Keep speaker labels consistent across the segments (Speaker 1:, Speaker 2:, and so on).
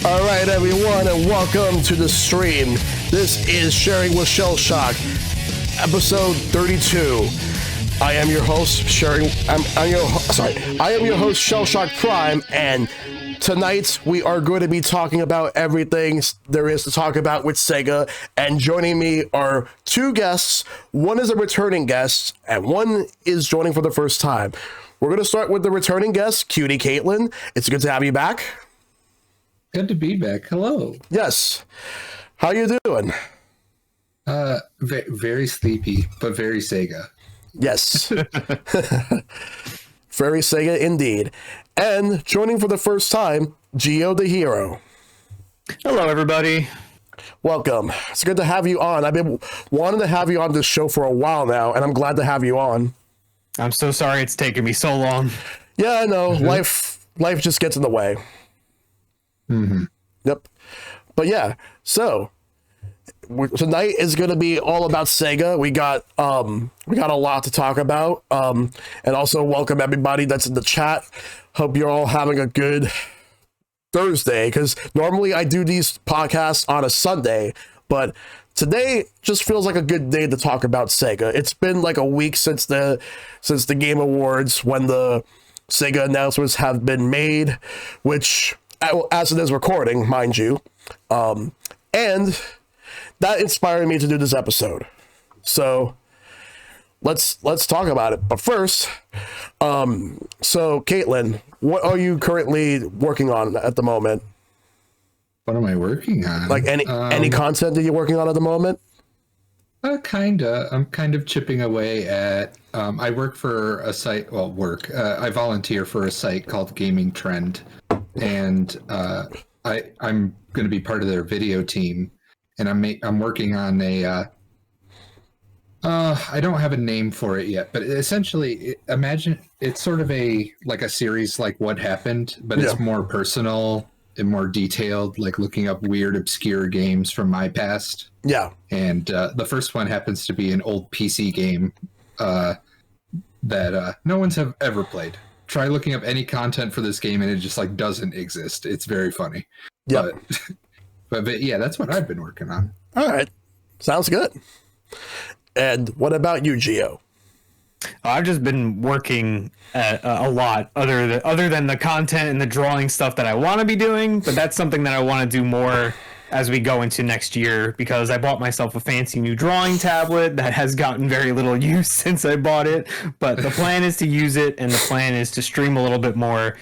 Speaker 1: All right, everyone, and welcome to the stream. This is Sharing with Shellshock, episode 32. I am your host, I am your host, ShellshockPrime, and tonight we are going to be talking about everything there is to talk about with Sega. And joining me are two guests. One is a returning guest, and one is joining for the first time. We're going to start with the returning guest, KutieKatelyn. It's good to have you back.
Speaker 2: Good to be back. Hello.
Speaker 1: Yes. How you doing?
Speaker 2: Very sleepy, but very Sega.
Speaker 1: Yes. Very Sega indeed. And joining for the first time, GeoTheHero.
Speaker 3: Hello, everybody.
Speaker 1: Welcome. It's good to have you on. I've been wanting to have you on this show for a while now, and I'm glad to have you on.
Speaker 3: I'm so sorry it's taken me so long.
Speaker 1: Yeah, I know. Life just gets in the way.
Speaker 2: Mm-hmm.
Speaker 1: Yep. But yeah, so tonight is going to be all about Sega. We got a lot to talk about. And also welcome everybody that's in the chat. Hope you're all having a good Thursday, because normally I do these podcasts on a Sunday, but today just feels like a good day to talk about Sega. It's been like a week since the Game Awards, when the Sega announcements have been made, which, as it is recording, mind you, and that inspired me to do this episode. So let's talk about it. But first, so Caitlin, what are you currently working on at the moment?
Speaker 2: What am I working on?
Speaker 1: Like any content that you're working on at the moment?
Speaker 2: Kinda. I'm kind of chipping away at. I work for a site. Well, I volunteer for a site called Gaming Trend, and I'm going to be part of their video team, and I'm working on a. I don't have a name for it yet, but essentially, imagine it's sort of a series like What Happened, but it's more personal and more detailed, like looking up weird, obscure games from my past.
Speaker 1: Yeah.
Speaker 2: And the first one happens to be an old PC game that no one's ever played. Try looking up any content for this game and it just doesn't exist. It's very funny.
Speaker 1: Yeah.
Speaker 2: But yeah, that's what I've been working on.
Speaker 1: All right. Sounds good. And what about you, Geo?
Speaker 3: I've just been working a lot other than the content and the drawing stuff that I want to be doing, but that's something that I want to do more as we go into next year, because I bought myself a fancy new drawing tablet that has gotten very little use since I bought it, but the plan is to use it, and the plan is to stream a little bit more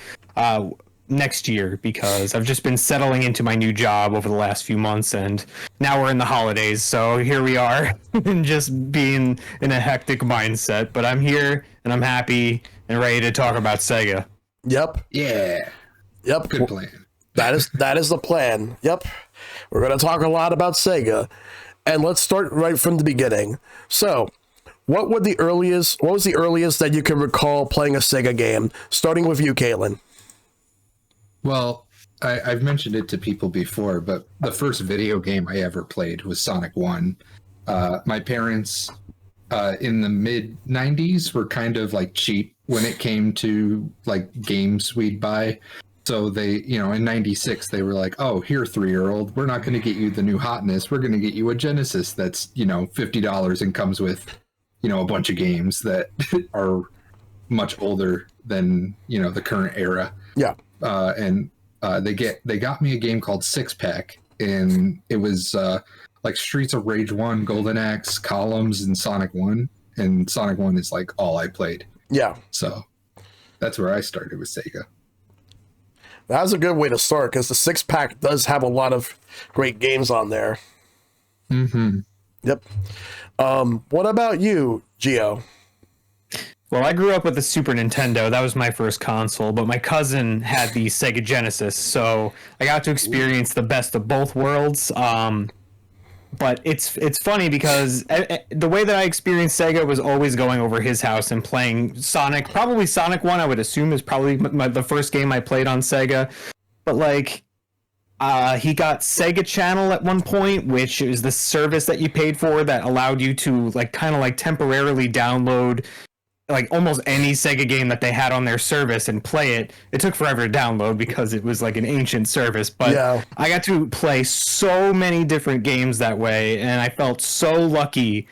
Speaker 3: next year, because I've just been settling into my new job over the last few months, and now we're in the holidays, so here we are and just being in a hectic mindset. But I'm here and I'm happy and ready to talk about Sega.
Speaker 1: Yep.
Speaker 2: Yeah.
Speaker 1: Yep.
Speaker 2: Good plan.
Speaker 1: That is the plan. Yep. We're going to talk a lot about Sega, and let's start right from the beginning. So, what was the earliest that you can recall playing a Sega game? Starting with you, Caitlin.
Speaker 2: Well, I've mentioned it to people before, but the first video game I ever played was Sonic 1. My parents in the mid 90s were kind of cheap when it came to games we'd buy. So they, in 96, they were like, oh, here, 3-year-old, we're not going to get you the new hotness. We're going to get you a Genesis that's, $50 and comes with, a bunch of games that are much older than, the current era.
Speaker 1: Yeah.
Speaker 2: And they got me a game called Six Pack, and it was Streets of Rage 1, Golden Axe, Columns, and Sonic 1. And Sonic 1 is all I played.
Speaker 1: Yeah.
Speaker 2: So that's where I started with Sega.
Speaker 1: That was a good way to start, because the Six Pack does have a lot of great games on there.
Speaker 2: Mm-hmm.
Speaker 1: Yep. What about you, Geo?
Speaker 3: Well, I grew up with the Super Nintendo. That was my first console, but my cousin had the Sega Genesis, so I got to experience the best of both worlds. But it's funny because the way that I experienced Sega was always going over his house and playing Sonic. Probably Sonic 1, I would assume, is probably the first game I played on Sega. But he got Sega Channel at one point, which is the service that you paid for that allowed you to temporarily download like almost any Sega game that they had on their service and play it. It took forever to download because it was like an ancient service, but
Speaker 1: Yeah.
Speaker 3: I got to play so many different games that way, and I felt so lucky.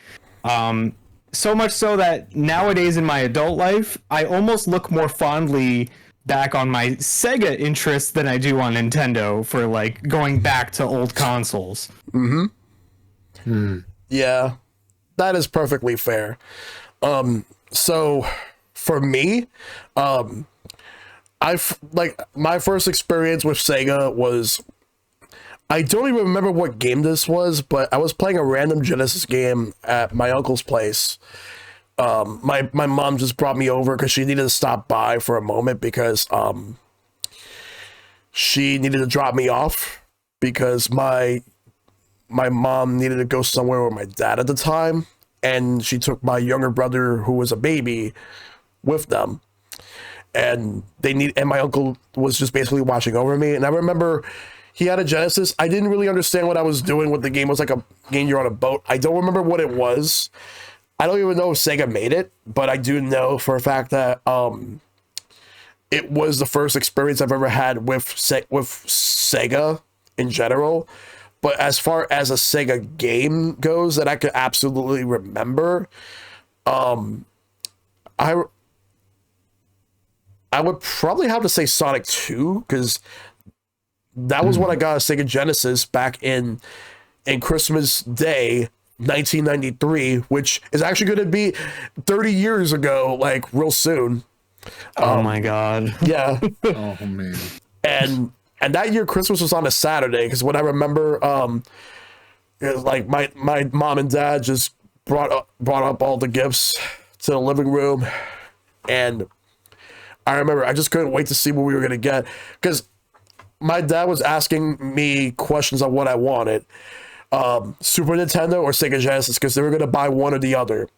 Speaker 3: So much so that nowadays in my adult life, I almost look more fondly back on my Sega interests than I do on Nintendo for like going back to old consoles.
Speaker 1: Yeah, that is perfectly fair. So for me, I've like my first experience with Sega was, I don't even remember what game this was, but I was playing a random Genesis game at my uncle's place. My mom just brought me over because she needed to stop by for a moment because she needed to drop me off because my mom needed to go somewhere with my dad at the time, and she took my younger brother who was a baby with them, and my uncle was just basically watching over me. And I remember he had a Genesis. I didn't really understand what I was doing with the game. It was like a game you're on a boat. I don't remember what it was. I don't even know if Sega made it, but I do know for a fact that it was the first experience I've ever had with Sega in general. But as far as a Sega game goes that I could absolutely remember, I would probably have to say Sonic 2, because that was when I got a Sega Genesis back in Christmas Day 1993, which is actually going to be 30 years ago, like real soon.
Speaker 3: Oh my god.
Speaker 1: Yeah.
Speaker 2: Oh man.
Speaker 1: And that year Christmas was on a Saturday, because when I remember, it was like my mom and dad just brought up all the gifts to the living room, and I remember I just couldn't wait to see what we were gonna get, because my dad was asking me questions on what I wanted, Super Nintendo or Sega Genesis, because they were gonna buy one or the other,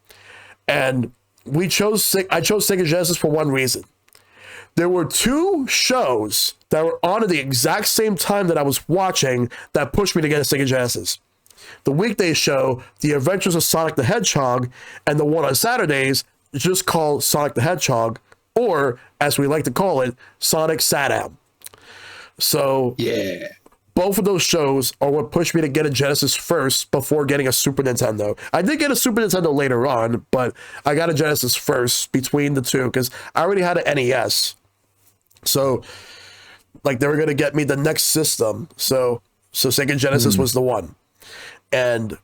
Speaker 1: and I chose Sega Genesis for one reason. There were two shows that were on at the exact same time that I was watching that pushed me to get a Sega Genesis. The weekday show, The Adventures of Sonic the Hedgehog, and the one on Saturdays, just called Sonic the Hedgehog, or as we like to call it, Sonic Sadam. So
Speaker 2: Yeah.
Speaker 1: both of those shows are what pushed me to get a Genesis first before getting a Super Nintendo. I did get a Super Nintendo later on, but I got a Genesis first between the two because I already had an NES. So, like, they were going to get me the next system. So Sega Genesis was the one. And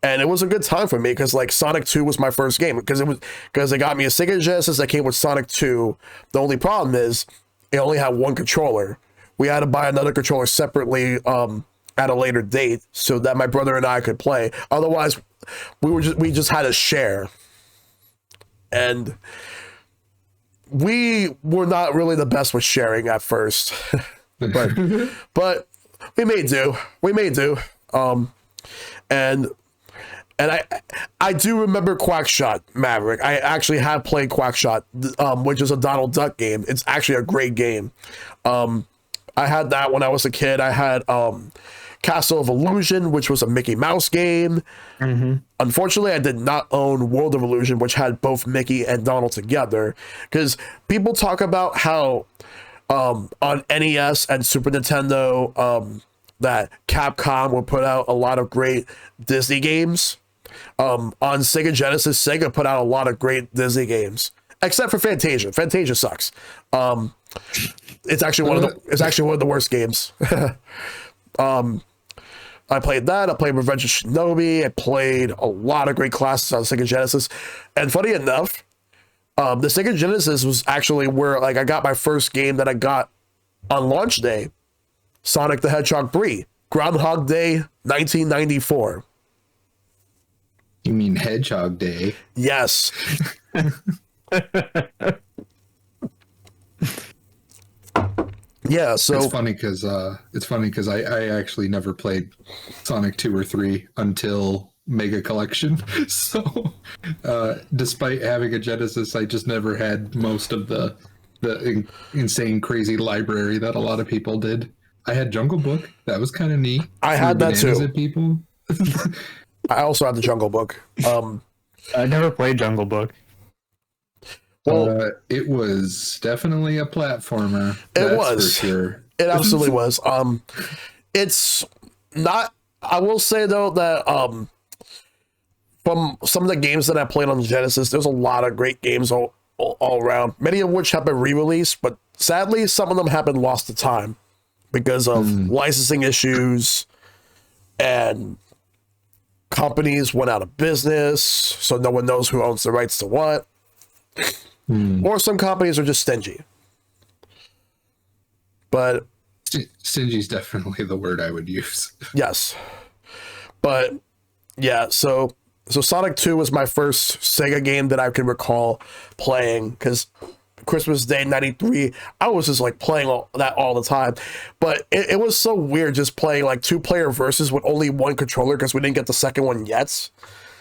Speaker 1: it was a good time for me because, like, Sonic 2 was my first game because they got me a Sega Genesis that came with Sonic 2. The only problem is it only had one controller. We had to buy another controller separately at a later date so that my brother and I could play. Otherwise, we just had to share. And we were not really the best with sharing at first. but we made do. And I do remember Quackshot Maverick. I actually have played Quackshot, which is a Donald Duck game. It's actually a great game. I had that when I was a kid. I had Castle of Illusion, which was a Mickey Mouse game. Mm-hmm. Unfortunately, I did not own World of Illusion, which had both Mickey and Donald together. Because people talk about how on NES and Super Nintendo that Capcom would put out a lot of great Disney games. On Sega Genesis, Sega put out a lot of great Disney games, except for Fantasia. Fantasia sucks. It's actually one of the worst games. I played that. I played Revenge of Shinobi. I played a lot of great classes on Sega Genesis. And funny enough, the Sega Genesis was actually where like I got my first game that I got on launch day, Sonic the Hedgehog 3, Groundhog Day 1994.
Speaker 2: You mean Hedgehog Day?
Speaker 1: Yes. Yeah, so
Speaker 2: it's funny because I actually never played Sonic 2 or 3 until Mega Collection. So despite having a Genesis, I just never had most of the insane crazy library that a lot of people did. I had Jungle Book. That was kind of neat.
Speaker 1: I had that too.
Speaker 2: At people.
Speaker 1: I also had the Jungle Book.
Speaker 3: I never played Jungle Book.
Speaker 2: It was definitely a platformer.
Speaker 1: It
Speaker 2: That's
Speaker 1: was.
Speaker 2: for sure.
Speaker 1: It absolutely was. It's not. I will say though that from some of the games that I played on Genesis, there's a lot of great games all around. Many of which have been re-released, but sadly, some of them have been lost to time because of licensing issues and companies went out of business, so no one knows who owns the rights to what. Or some companies are just stingy. But
Speaker 2: Stingy is definitely the word I would use.
Speaker 1: yes. But yeah, so Sonic 2 was my first Sega game that I can recall playing, because Christmas Day 93, I was just like playing that all the time. But it was so weird just playing like 2-player versus with only one controller because we didn't get the second one yet.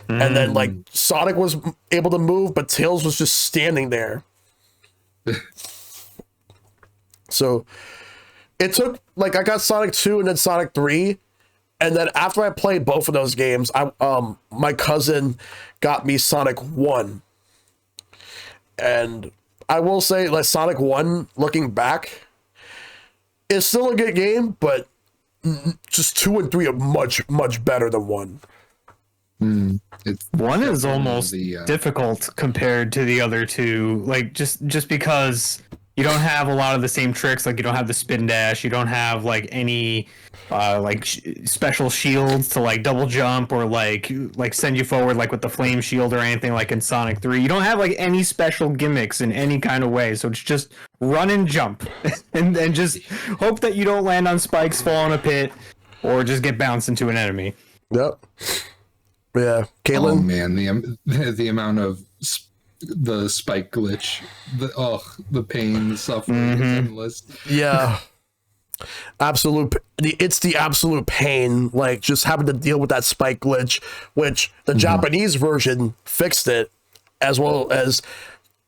Speaker 1: And then like Sonic was able to move, but Tails was just standing there. So it took like I got Sonic 2 and then Sonic 3. And then after I played both of those games, my cousin got me Sonic 1. And I will say, like, Sonic 1, looking back, is still a good game, but just 2 and 3 are much, much better than 1.
Speaker 3: One is almost difficult compared to the other two, like just because you don't have a lot of the same tricks. Like you don't have the spin dash, you don't have like any special shields to like double jump or like send you forward like with the flame shield or anything like in Sonic 3. You don't have like any special gimmicks in any kind of way, so it's just run and jump and just hope that you don't land on spikes, fall in a pit, or just get bounced into an enemy.
Speaker 1: Yep. Yeah, Caitlin.
Speaker 2: Oh man, the amount of the spike glitch, the pain, the suffering is endless.
Speaker 1: Yeah, it's the absolute pain. Like just having to deal with that spike glitch, which the Japanese version fixed it, as well as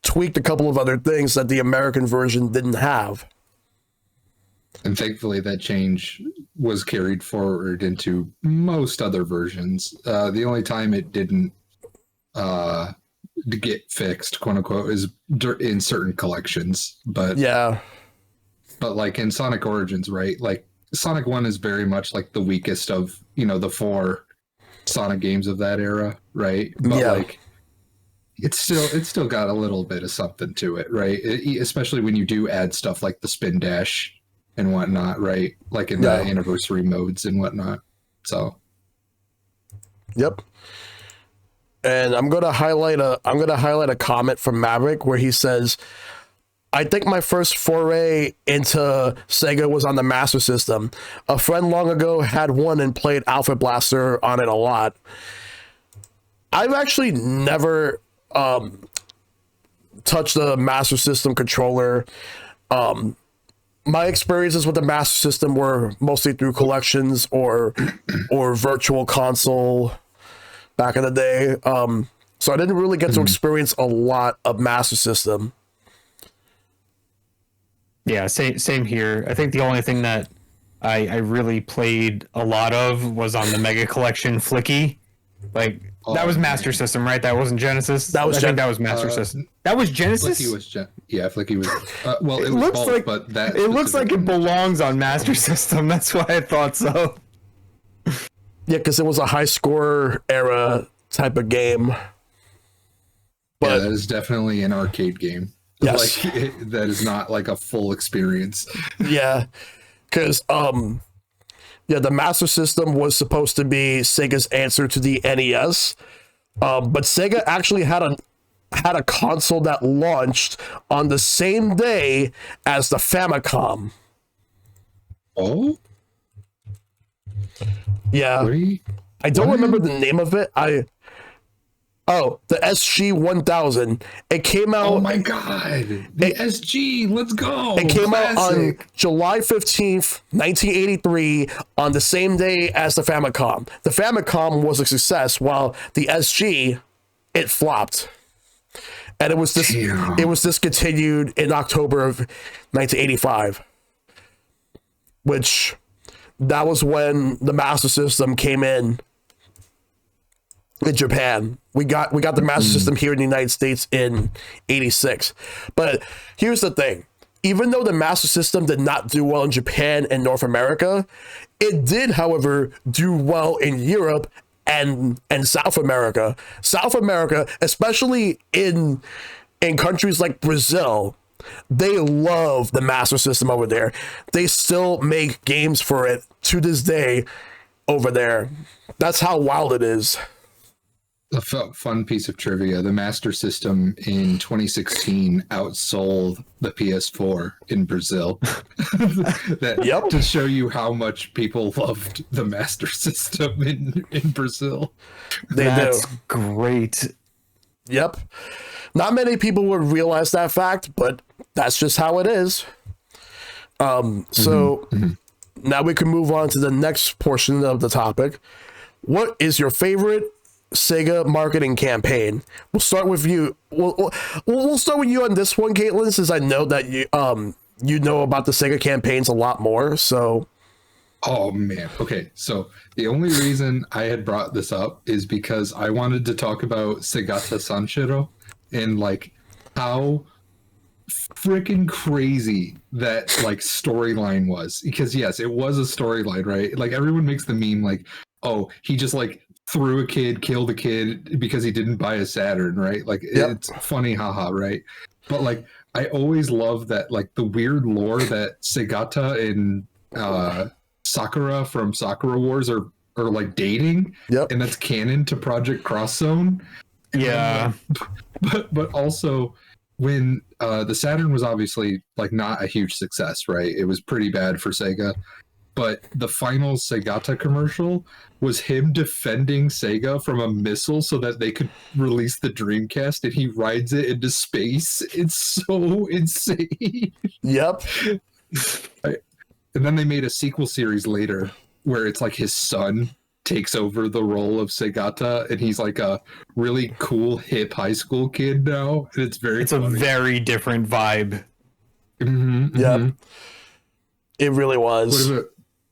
Speaker 1: tweaked a couple of other things that the American version didn't have.
Speaker 2: And thankfully, that change was carried forward into most other versions. The only time it didn't get fixed, quote unquote, is in certain collections. But
Speaker 1: yeah,
Speaker 2: but like in Sonic Origins, right? Like Sonic 1 is very much like the weakest of the 4 Sonic games of that era, right? But like it's still got a little bit of something to it, right? Especially when you do add stuff like the spin dash and whatnot, right? Like in the anniversary modes and whatnot. So,
Speaker 1: yep. And I'm gonna highlight a comment from Maverick where he says, "I think my first foray into Sega was on the Master System. A friend long ago had one and played Alpha Blaster on it a lot. I've actually never touched the Master System controller. My experiences with the Master System were mostly through collections or Virtual Console back in the day. So I didn't really get to experience a lot of Master System."
Speaker 3: Yeah, same here. I think the only thing that I really played a lot of was on the Mega Collection Flicky. Like that was Master System, right? That wasn't Genesis. I think that was Master System. That was Genesis.
Speaker 2: Flicky was Flicky was. Well, it
Speaker 3: looks
Speaker 2: both,
Speaker 3: like
Speaker 2: but that
Speaker 3: it looks like it belongs on Master System. That's why I thought so.
Speaker 1: Yeah, because it was a high score era type of game.
Speaker 2: But yeah, that is definitely an arcade game.
Speaker 1: Yes.
Speaker 2: Like that is not like a full experience.
Speaker 1: Yeah, because the Master System was supposed to be Sega's answer to the NES, but Sega actually had a console that launched on the same day as the Famicom.
Speaker 2: Oh,
Speaker 1: yeah. I don't remember the name of it. The SG-1000. It came out.
Speaker 2: Oh my god, the SG. Let's go.
Speaker 1: It came out on July 15th, 1983, on the same day as the Famicom. The Famicom was a success, while the SG, it flopped. And it was discontinued in October of 1985. Which that was when the Master System came in. in Japan. We got the Master System here in the United States in '86. But here's the thing. Even though the Master System did not do well in Japan and North America, it did, however, do well in Europe and South America. South America, especially in countries like Brazil, they love the Master System over there. They still make games for it to this day over there. That's how wild it is.
Speaker 2: A fun piece of trivia: the Master System in 2016 outsold the PS4 in Brazil. To show you how much people loved the Master System in Brazil.
Speaker 3: That's great.
Speaker 1: Yep. Not many people would realize that fact, but that's just how it is. So now we can move on to the next portion of the topic. What is your favorite Sega marketing campaign? We'll start with you. We'll start with you on this one, Caitlin, since I know that you know about the Sega campaigns a lot more. So,
Speaker 2: oh man, okay. So the only reason I had brought this up is because I wanted to talk about Segata Sanshiro and like how freaking crazy that like storyline was. Because yes, it was a storyline, right? Like everyone makes the meme like, oh, he just like threw a kid, killed a kid because he didn't buy a Saturn, right? Like it's funny, haha, right? But like I always love that like the weird lore that Segata and Sakura from Sakura Wars are like dating, and that's canon to Project Cross Zone.
Speaker 3: Yeah,
Speaker 2: but also when the Saturn was obviously like not a huge success, right? It was pretty bad for Sega. But the final Segata commercial was him defending Sega from a missile so that they could release the Dreamcast, and he rides it into space. It's so insane.
Speaker 1: Yep.
Speaker 2: And then they made a sequel series later where it's like his son takes over the role of Segata, and he's like a really cool, hip high school kid now. And it's funny.
Speaker 3: A very different vibe.
Speaker 1: Yep. It really was.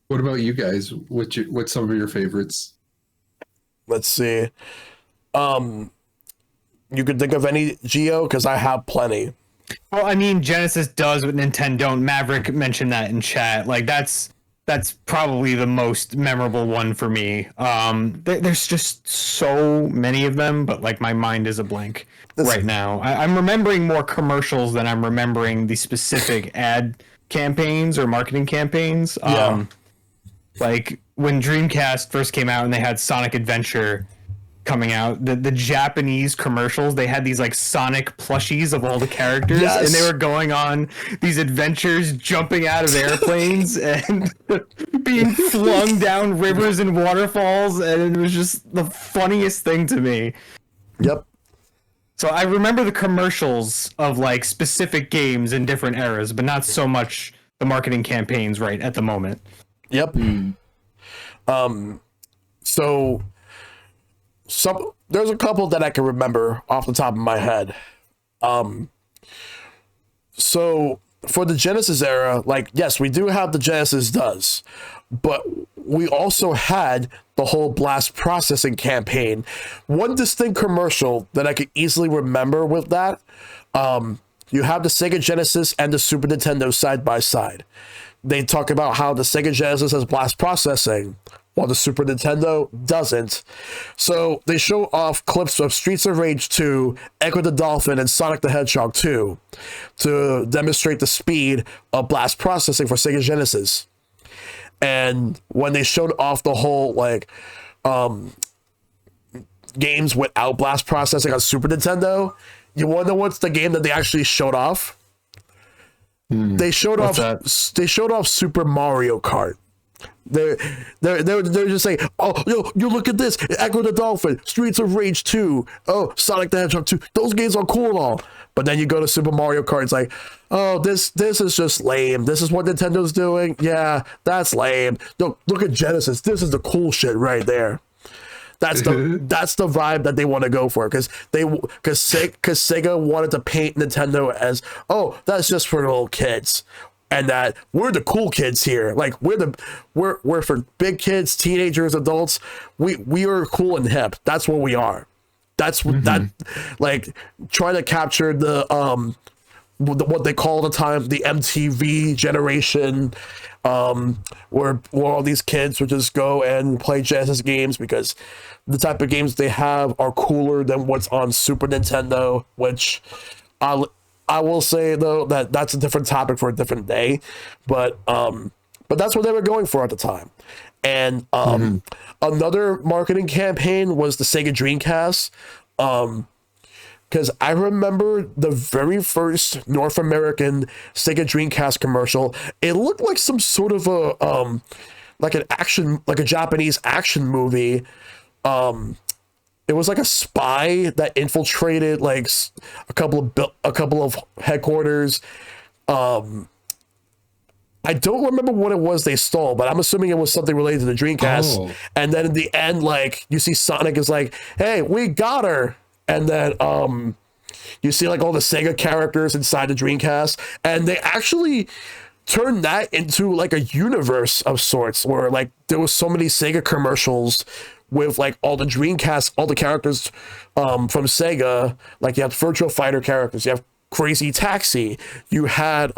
Speaker 2: What about you guys? What's some of your favorites?
Speaker 1: Let's see. You could think of any, Geo, because I have plenty.
Speaker 3: Well, I mean, Genesis does what Nintendo don't. Maverick mentioned that in chat. Like that's probably the most memorable one for me. There's just so many of them, but like my mind is a blank right now. I'm remembering more commercials than I'm remembering the specific ad campaigns or marketing campaigns. Like when Dreamcast first came out and they had Sonic Adventure coming out, the Japanese commercials, they had these like Sonic plushies of all the characters, and they were going on these adventures, jumping out of airplanes and being flung down rivers and waterfalls, and it was just the funniest thing to me.
Speaker 1: Yep.
Speaker 3: So I remember the commercials of like specific games in different eras, but not so much the marketing campaigns right at the moment.
Speaker 1: Yep. So there's a couple that I can remember off the top of my head. So for the Genesis era, like, yes, we do have the Genesis does, but we also had the whole blast processing campaign. One distinct commercial that I could easily remember with that, you have the Sega Genesis and the Super Nintendo side by side. They talk about how the Sega Genesis has blast processing, while the Super Nintendo doesn't. So they show off clips of Streets of Rage 2, Echo the Dolphin, and Sonic the Hedgehog 2 to demonstrate the speed of blast processing for Sega Genesis. And when they showed off the whole like games without blast processing on Super Nintendo, you want to know what's the game that they actually showed off? They showed off Super Mario Kart. They're just saying, oh, you look at this, Echo the Dolphin, Streets of Rage 2, oh, Sonic the Hedgehog 2, those games are cool and all. But then you go to Super Mario Kart, it's like, oh, this is just lame. This is what Nintendo's doing. Yeah, that's lame. Look at Genesis. This is the cool shit right there. That's the vibe that they want to go for, because Sega wanted to paint Nintendo as, oh, that's just for little kids. and that we're the cool kids here. Like we're for big kids, teenagers, adults. We are cool and hip. That's what we are. That's that, like, trying to capture the what they call at the time the MTV generation, where all these kids would just go and play Genesis games because the type of games they have are cooler than what's on Super Nintendo, which I will say though that that's a different topic for a different day, but that's what they were going for at the time. And another marketing campaign was the Sega Dreamcast, because I remember the very first North American Sega Dreamcast commercial. It looked like some sort of a like a Japanese action movie. It was like a spy that infiltrated like a couple of headquarters. I don't remember what it was they stole, but I'm assuming it was something related to the Dreamcast. Oh. And then in the end, like, you see Sonic is like, "Hey, we got her," and then you see like all the Sega characters inside the Dreamcast, and they actually turned that into like a universe of sorts, where like there was so many Sega commercials with like all the Dreamcast, all the characters from Sega. Like you have Virtual Fighter characters, you have Crazy Taxi, you had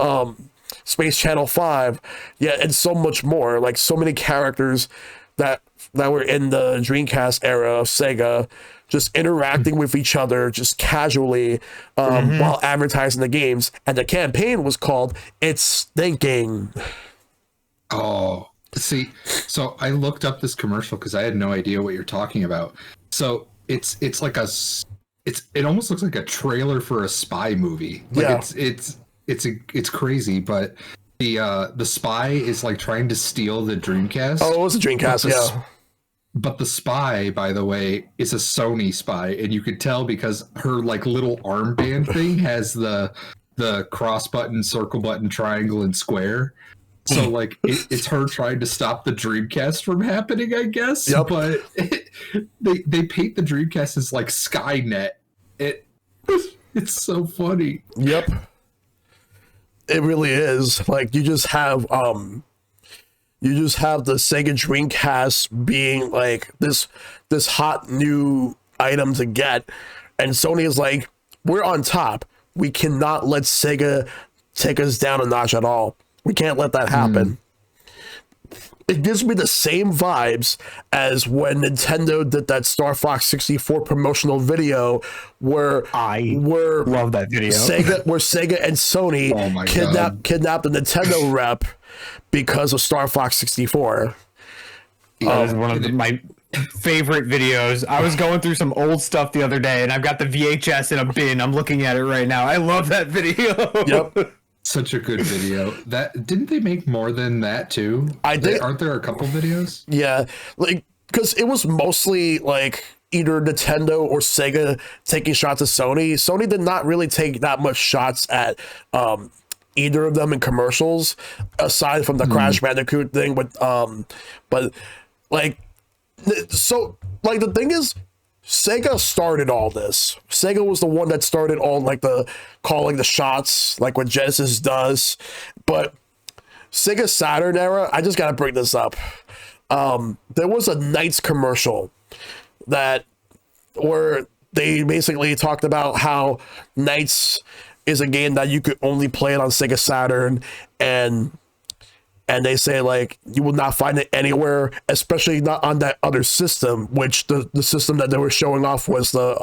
Speaker 1: Space Channel 5, yeah, and so much more. Like so many characters that were in the Dreamcast era of Sega, just interacting with each other, just casually, while advertising the games. And the campaign was called "It's Thinking."
Speaker 2: Oh, see, so I looked up this commercial because I had no idea what you're talking about. So it's like it almost looks like a trailer for a spy movie. Like
Speaker 1: yeah.
Speaker 2: It's crazy, but the spy is like trying to steal the Dreamcast.
Speaker 1: Oh, it was a Dreamcast, yeah.
Speaker 2: But the spy, by the way, is a Sony spy, and you could tell because her like little armband thing has the cross button, circle button, triangle, and square. So like it's her trying to stop the Dreamcast from happening, I guess.
Speaker 1: Yep.
Speaker 2: But they paint the Dreamcast as like Skynet. It's so funny.
Speaker 1: Yep. It really is. Like you just have the Sega Dreamcast being like this hot new item to get, and Sony is like, we're on top. We cannot let Sega take us down a notch at all. We can't let that happen. It gives me the same vibes as when Nintendo did that Star Fox 64 promotional video where
Speaker 3: love that video.
Speaker 1: Sega and Sony kidnapped the Nintendo rep because of Star Fox 64.
Speaker 3: That is one of my favorite videos. I was going through some old stuff the other day, and I've got the VHS in a bin. I'm looking at it right now. I love that video.
Speaker 1: Yep.
Speaker 2: Such a good video. That didn't they make more than that too? Aren't there a couple videos?
Speaker 1: Yeah, like because it was mostly like either Nintendo or Sega taking shots at Sony. Sony did not really take that much shots at either of them in commercials, aside from the Crash Bandicoot thing. But like, so like the thing is, Sega started all this. Sega was the one that started all like the calling the shots, like what Genesis does. But Sega Saturn era, I just gotta bring this up. There was a Knights commercial where they basically talked about how Knights is a game that you could only play it on Sega Saturn, and they say like you will not find it anywhere, especially not on that other system, which the system that they were showing off was the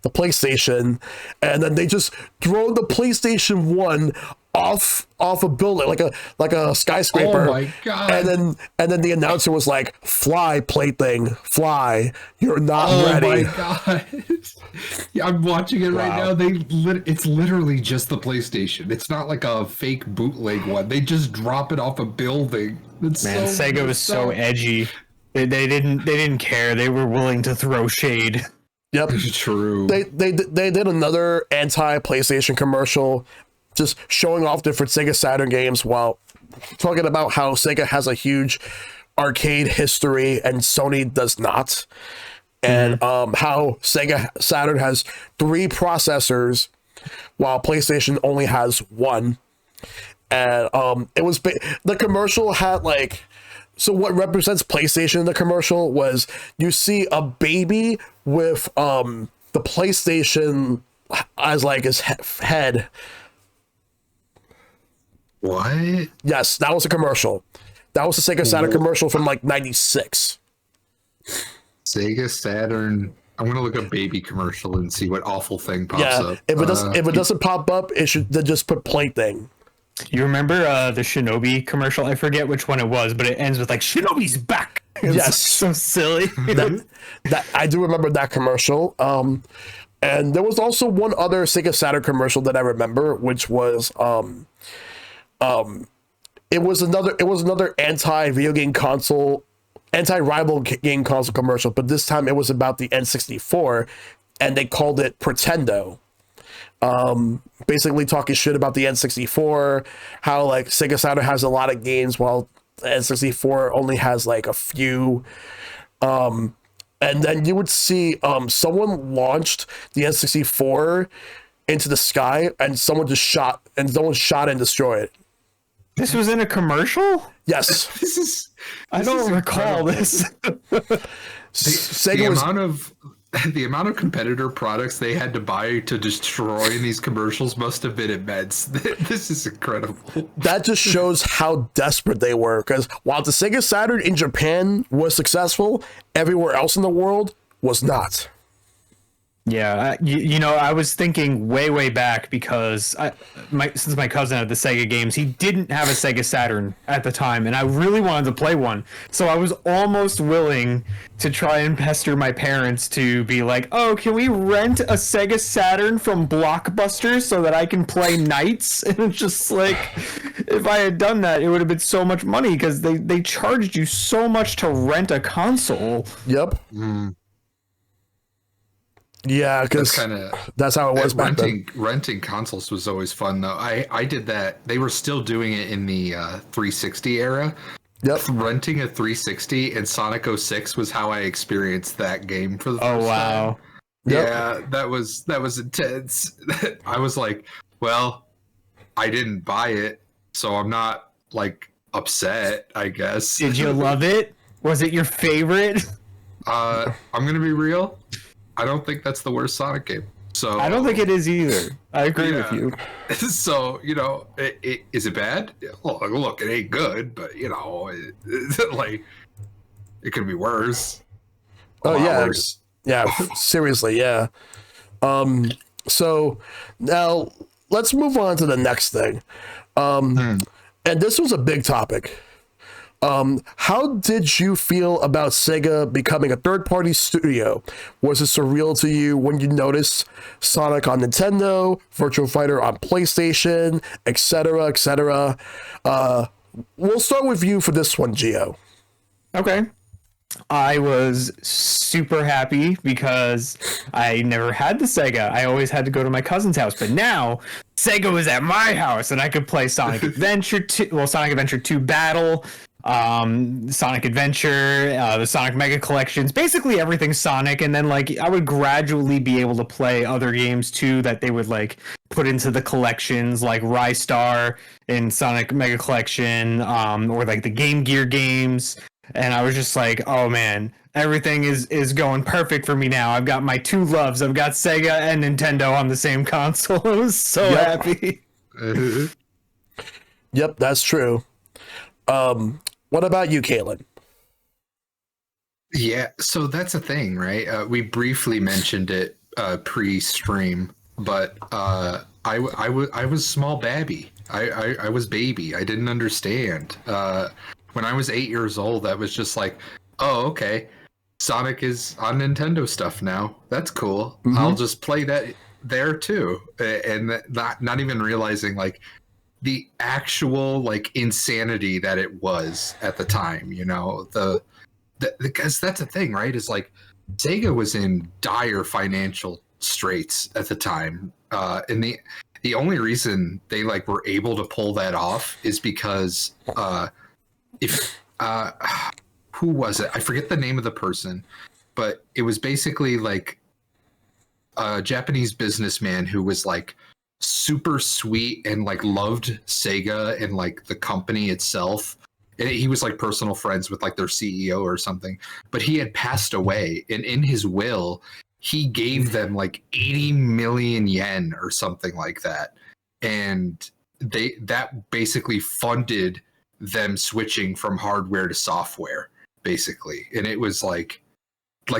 Speaker 1: PlayStation. And then they just throw the PlayStation 1 off a building, like a skyscraper.
Speaker 2: Oh my god.
Speaker 1: And then the announcer was like, "Fly, plaything, fly. You're not ready."
Speaker 2: Oh my god. Yeah, I'm watching it right now. It's literally just the PlayStation. It's not like a fake bootleg one. They just drop it off a building.
Speaker 3: Sega was so edgy. They didn't care. They were willing to throw shade.
Speaker 1: Yep.
Speaker 2: True.
Speaker 1: They did another anti-PlayStation commercial, just showing off different Sega Saturn games while talking about how Sega has a huge arcade history and Sony does not. And how Sega Saturn has 3 processors while PlayStation only has 1. and it was the commercial had like, so what represents PlayStation in the commercial was you see a baby with the PlayStation as like his head.
Speaker 2: What?
Speaker 1: Yes, that was a commercial. That was a Sega Saturn commercial from like '96.
Speaker 2: Sega Saturn. I'm gonna look up baby commercial and see what awful thing pops up.
Speaker 1: If it doesn't pop up, it should just put plaything.
Speaker 3: You remember the Shinobi commercial? I forget which one it was, but it ends with like Shinobi's back. It's
Speaker 1: Yes.
Speaker 3: so silly.
Speaker 1: that I do remember that commercial. And there was also one other Sega Saturn commercial that I remember, which was it was another anti-video game console, anti-rival game console commercial, but this time it was about the N64, and they called it Pretendo. Basically talking shit about the N64, how like Sega Saturn has a lot of games while the N64 only has like a few. And then you would see someone launched the N64 into the sky, and someone shot and destroyed it.
Speaker 3: This was in a commercial?
Speaker 1: Yes.
Speaker 3: I don't recall this.
Speaker 2: The amount of competitor products they had to buy to destroy in these commercials must have been immense. This is incredible.
Speaker 1: That just shows how desperate they were, because while the Sega Saturn in Japan was successful, everywhere else in the world was not.
Speaker 3: Yeah, you know, I was thinking way back because since my cousin had the Sega games, he didn't have a Sega Saturn at the time, and I really wanted to play one. So I was almost willing to try and pester my parents to be like, "Oh, can we rent a Sega Saturn from Blockbuster so that I can play Knights?" And it's just like, if I had done that, it would have been so much money because they charged you so much to rent a console.
Speaker 1: Yep. Yeah, because that's how it was back then.
Speaker 2: Renting consoles was always fun, though. I did that. They were still doing it in the 360 era.
Speaker 1: Yep.
Speaker 2: Renting a 360 and Sonic 06 was how I experienced that game for the first time.
Speaker 1: Yep.
Speaker 2: Yeah, that was intense. I was like, well, I didn't buy it, so I'm not like upset, I guess.
Speaker 3: Did you love it? Was it your favorite?
Speaker 2: I'm gonna be real. I don't think that's the worst Sonic game. So
Speaker 3: I don't think it is either. I agree with you.
Speaker 2: So, you know, is it bad? Look, it ain't good, but you know, like it could be worse.
Speaker 1: Oh yeah,
Speaker 2: worse.
Speaker 1: Yeah. Seriously, yeah. So now let's move on to the next thing. And this was a big topic. How did you feel about Sega becoming a third-party studio? Was it surreal to you when you noticed Sonic on Nintendo, Virtua Fighter on PlayStation, etc., etc.? We'll start with you for this one, Geo.
Speaker 3: Okay. I was super happy because I never had the Sega. I always had to go to my cousin's house, but now Sega was at my house and I could play Sonic Adventure 2, Sonic Adventure 2 Battle, Sonic Adventure, the Sonic Mega Collections, basically everything Sonic. And then like I would gradually be able to play other games too that they would like put into the collections, like Rystar in Sonic Mega Collection, or like the Game Gear games. And I was just like, oh man, everything is going perfect for me now. I've got my two loves. I've got Sega and Nintendo on the same console. I was so happy.
Speaker 1: Yep, that's true. What about you, Caitlin?
Speaker 2: Yeah, so that's a thing, right? We briefly mentioned it pre-stream, but I was small babby. I was baby. I didn't understand. When I was 8 years old, that was just like, oh, okay, Sonic is on Nintendo stuff now. That's cool. Mm-hmm. I'll just play that there too, and not even realizing like the actual like insanity that it was at the time. You know, because that's the thing, right? Is like Sega was in dire financial straits at the time, and the only reason they like were able to pull that off is because who was it? I forget the name of the person, but it was basically like a Japanese businessman who was like super sweet and like loved Sega and like the company itself. And he was like personal friends with like their CEO or something, but he had passed away, and in his will he gave them like 80 million yen or something like that, and that basically funded them switching from hardware to software basically. And it was like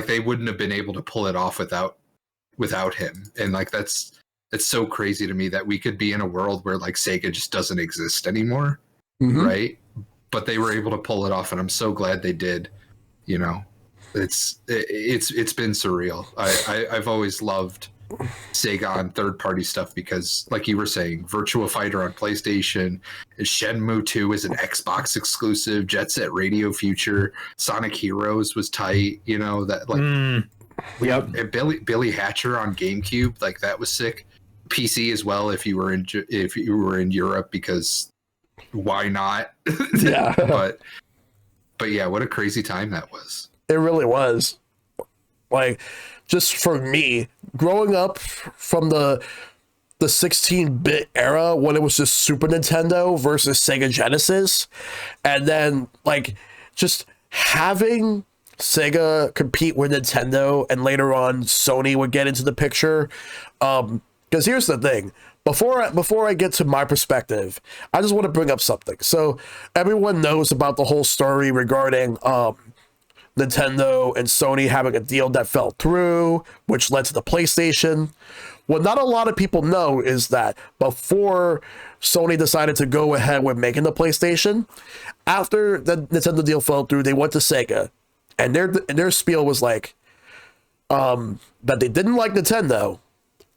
Speaker 2: they wouldn't have been able to pull it off without him. And like it's so crazy to me that we could be in a world where like Sega just doesn't exist anymore, right? But they were able to pull it off, and I'm so glad they did. You know, it's been surreal. I've always loved Sega on third-party stuff because, like you were saying, Virtua Fighter on PlayStation, Shenmue 2 is an Xbox exclusive, Jet Set Radio Future, Sonic Heroes was tight. You know that like. And Billy Hatcher on GameCube, like that was sick. PC as well if you were in Europe, because why not?
Speaker 1: Yeah.
Speaker 2: but yeah, what a crazy time that was.
Speaker 1: It really was. Like, just for me, growing up from the 16-bit era when it was just Super Nintendo versus Sega Genesis, and then like just having Sega compete with Nintendo, and later on Sony would get into the picture. Because here's the thing, before I get to my perspective, I just want to bring up something. So everyone knows about the whole story regarding Nintendo and Sony having a deal that fell through, which led to the PlayStation. What not a lot of people know is that before Sony decided to go ahead with making the PlayStation, after the Nintendo deal fell through, they went to Sega. And their spiel was like that they didn't like Nintendo,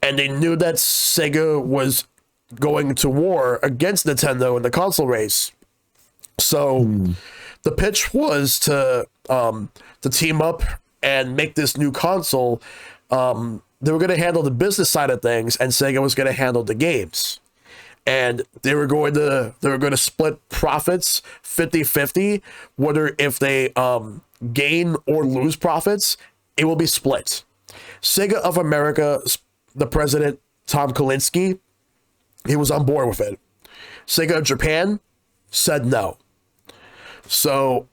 Speaker 1: and they knew that Sega was going to war against Nintendo in the console race. So the pitch was to team up and make this new console. They were going to handle the business side of things, and Sega was going to handle the games. And they were going to split profits 50-50, whether if they gain or lose profits, it will be split. Sega of America, the president, Tom Kalinske, he was on board with it. Sega of Japan said no. So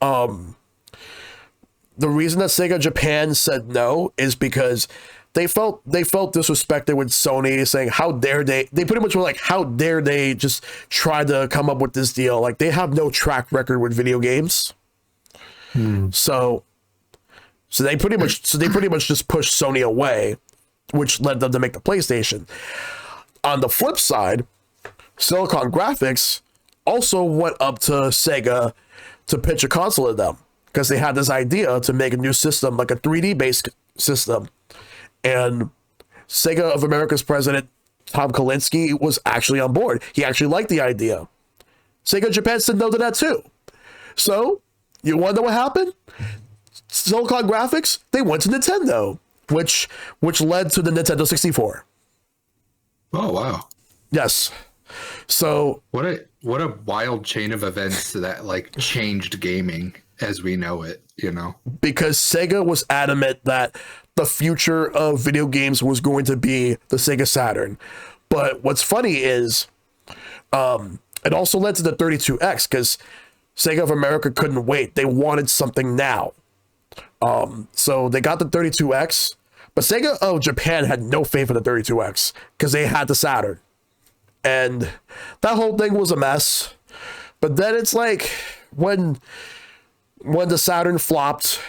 Speaker 1: the reason that Sega Japan said no is because they felt disrespected with Sony, saying how dare they pretty much were like, how dare they just try to come up with this deal, like they have no track record with video games. So they pretty much just pushed Sony away, which led them to make the PlayStation. On the flip side, Silicon Graphics also went up to Sega to pitch a console to them because they had this idea to make a new system, like a 3D based system. And Sega of America's president, Tom Kalinske, was actually on board. He actually liked the idea. Sega Japan said no to that too. So, you want to know what happened? Silicon Graphics, they went to Nintendo, which led to the Nintendo 64.
Speaker 2: Oh, wow.
Speaker 1: Yes. So
Speaker 2: what a wild chain of events that like changed gaming as we know it, you know? Because
Speaker 1: Sega was adamant that the future of video games was going to be the Sega Saturn. But what's funny is it also led to the 32X because Sega of America couldn't wait. They wanted something now. So they got the 32X, but Sega of Japan had no faith in the 32X because they had the Saturn. And that whole thing was a mess. But then it's like when the Saturn flopped,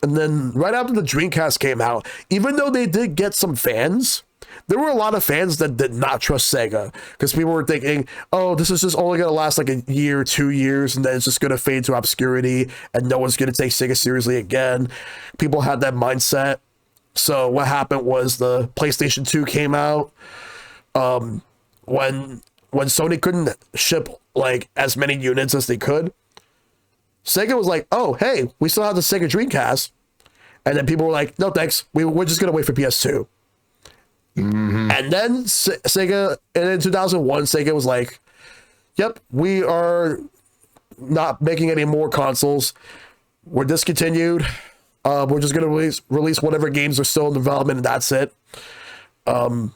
Speaker 1: and then right after the Dreamcast came out, even though they did get some fans, there were a lot of fans that did not trust Sega because people were thinking, oh, this is just only going to last like a year, 2 years, and then it's just going to fade to obscurity and no one's going to take Sega seriously again. People had that mindset. So what happened was the PlayStation 2 came out. When Sony couldn't ship like as many units as they could, Sega was like, oh, hey, we still have the Sega Dreamcast. And then people were like, no, thanks. We're just going to wait for PS2. Mm-hmm. And then Sega, and in 2001, Sega was like, yep, we are not making any more consoles. We're discontinued. We're just going to release whatever games are still in development, and that's it. And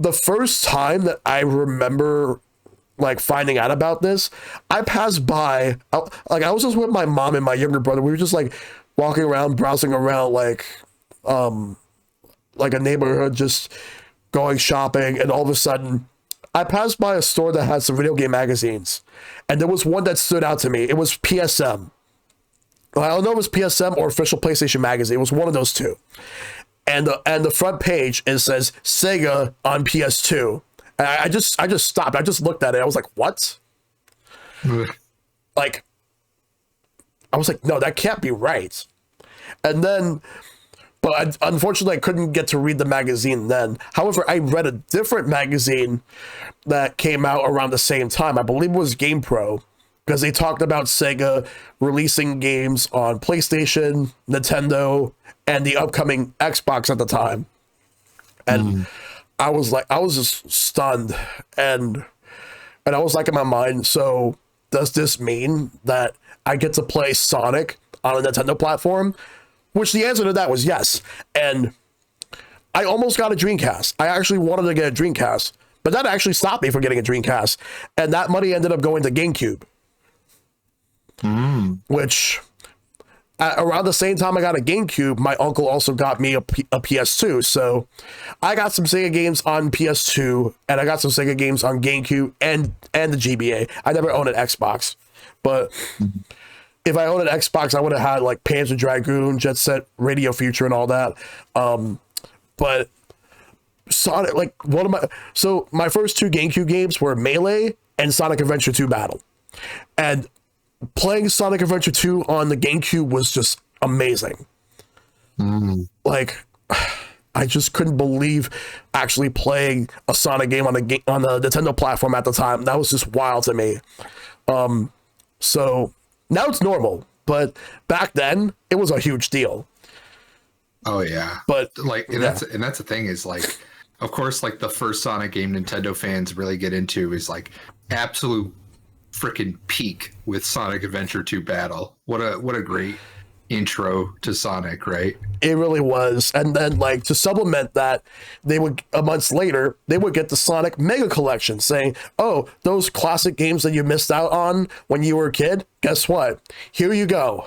Speaker 1: the first time that I remember like finding out about this, I passed by, like I was just with my mom and my younger brother. We were just like walking around, browsing around like a neighborhood, just going shopping, and all of a sudden I passed by a store that had some video game magazines, and there was one that stood out to me. It was PSM. I don't know if it was PSM or Official PlayStation Magazine. It was one of those two. And the front page, it says Sega on PS2. And I just stopped. I just looked at it. I was like, what? Like, I was like, no, that can't be right. And then, but unfortunately, I couldn't get to read the magazine then. However, I read a different magazine that came out around the same time. I believe it was GamePro, because they talked about Sega releasing games on PlayStation, Nintendo, and the upcoming Xbox at the time. And I was just stunned. And I was like in my mind, so does this mean that I get to play Sonic on a Nintendo platform? Which the answer to that was yes. And I almost got a Dreamcast. I actually wanted to get a Dreamcast, but that actually stopped me from getting a Dreamcast. And that money ended up going to GameCube. Which, around the same time I got a GameCube, my uncle also got me a PS2. So I got some Sega games on PS2, and I got some Sega games on GameCube and the GBA. I never owned an Xbox, but if I owned an Xbox, I would have had like Panzer Dragoon, Jet Set, Radio Future, and all that. But Sonic, like my first two GameCube games were Melee and Sonic Adventure 2 Battle. And playing Sonic Adventure 2 on the GameCube was just amazing. Like, I just couldn't believe actually playing a Sonic game on the Nintendo platform at the time. That was just wild to me. So now it's normal, but back then it was a huge deal.
Speaker 2: Oh yeah,
Speaker 1: but
Speaker 2: like, and that's the thing is, like, of course, like the first Sonic game Nintendo fans really get into is like absolute freaking peak with Sonic Adventure 2 Battle. What a great intro to Sonic, right?
Speaker 1: It really was. And then, like, to supplement that, they would, a month later, they would get the Sonic Mega Collection saying, oh, those classic games that you missed out on when you were a kid, guess what? Here you go.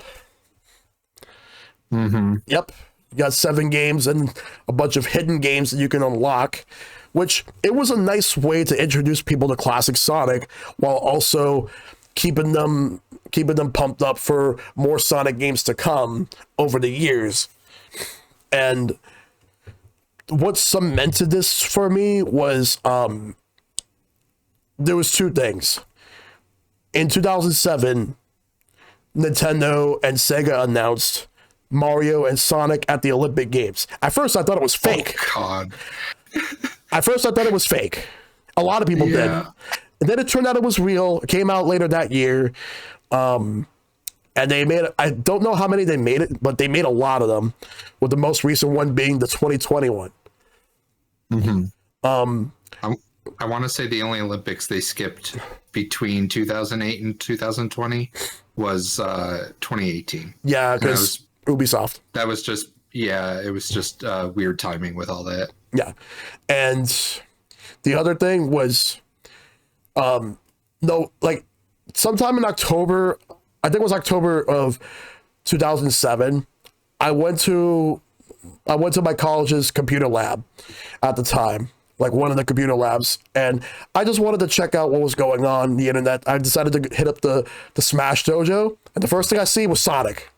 Speaker 1: Yep. You got 7 games and a bunch of hidden games that you can unlock, which it was a nice way to introduce people to classic Sonic while also keeping them pumped up for more Sonic games to come over the years. And what cemented this for me was there was 2 things. In 2007, Nintendo and Sega announced Mario and Sonic at the Olympic Games. At first, I thought it was fake.
Speaker 2: Oh, God.
Speaker 1: At first, I thought it was fake. A lot of people did. And then it turned out it was real. It came out later that year. And they made, I don't know how many they made it, but they made a lot of them, with the most recent one being the 2021.
Speaker 2: I want to say the only Olympics they skipped between 2008 and 2020 was 2018.
Speaker 1: Yeah, because Ubisoft.
Speaker 2: That was just, it was just weird timing with all that.
Speaker 1: Yeah. And the other thing was, like sometime in October, I think it was October of 2007, I went to my college's computer lab at the time, like one of the computer labs, and I just wanted to check out what was going on the internet. I decided to hit up the Smash Dojo, and the first thing I see was Sonic.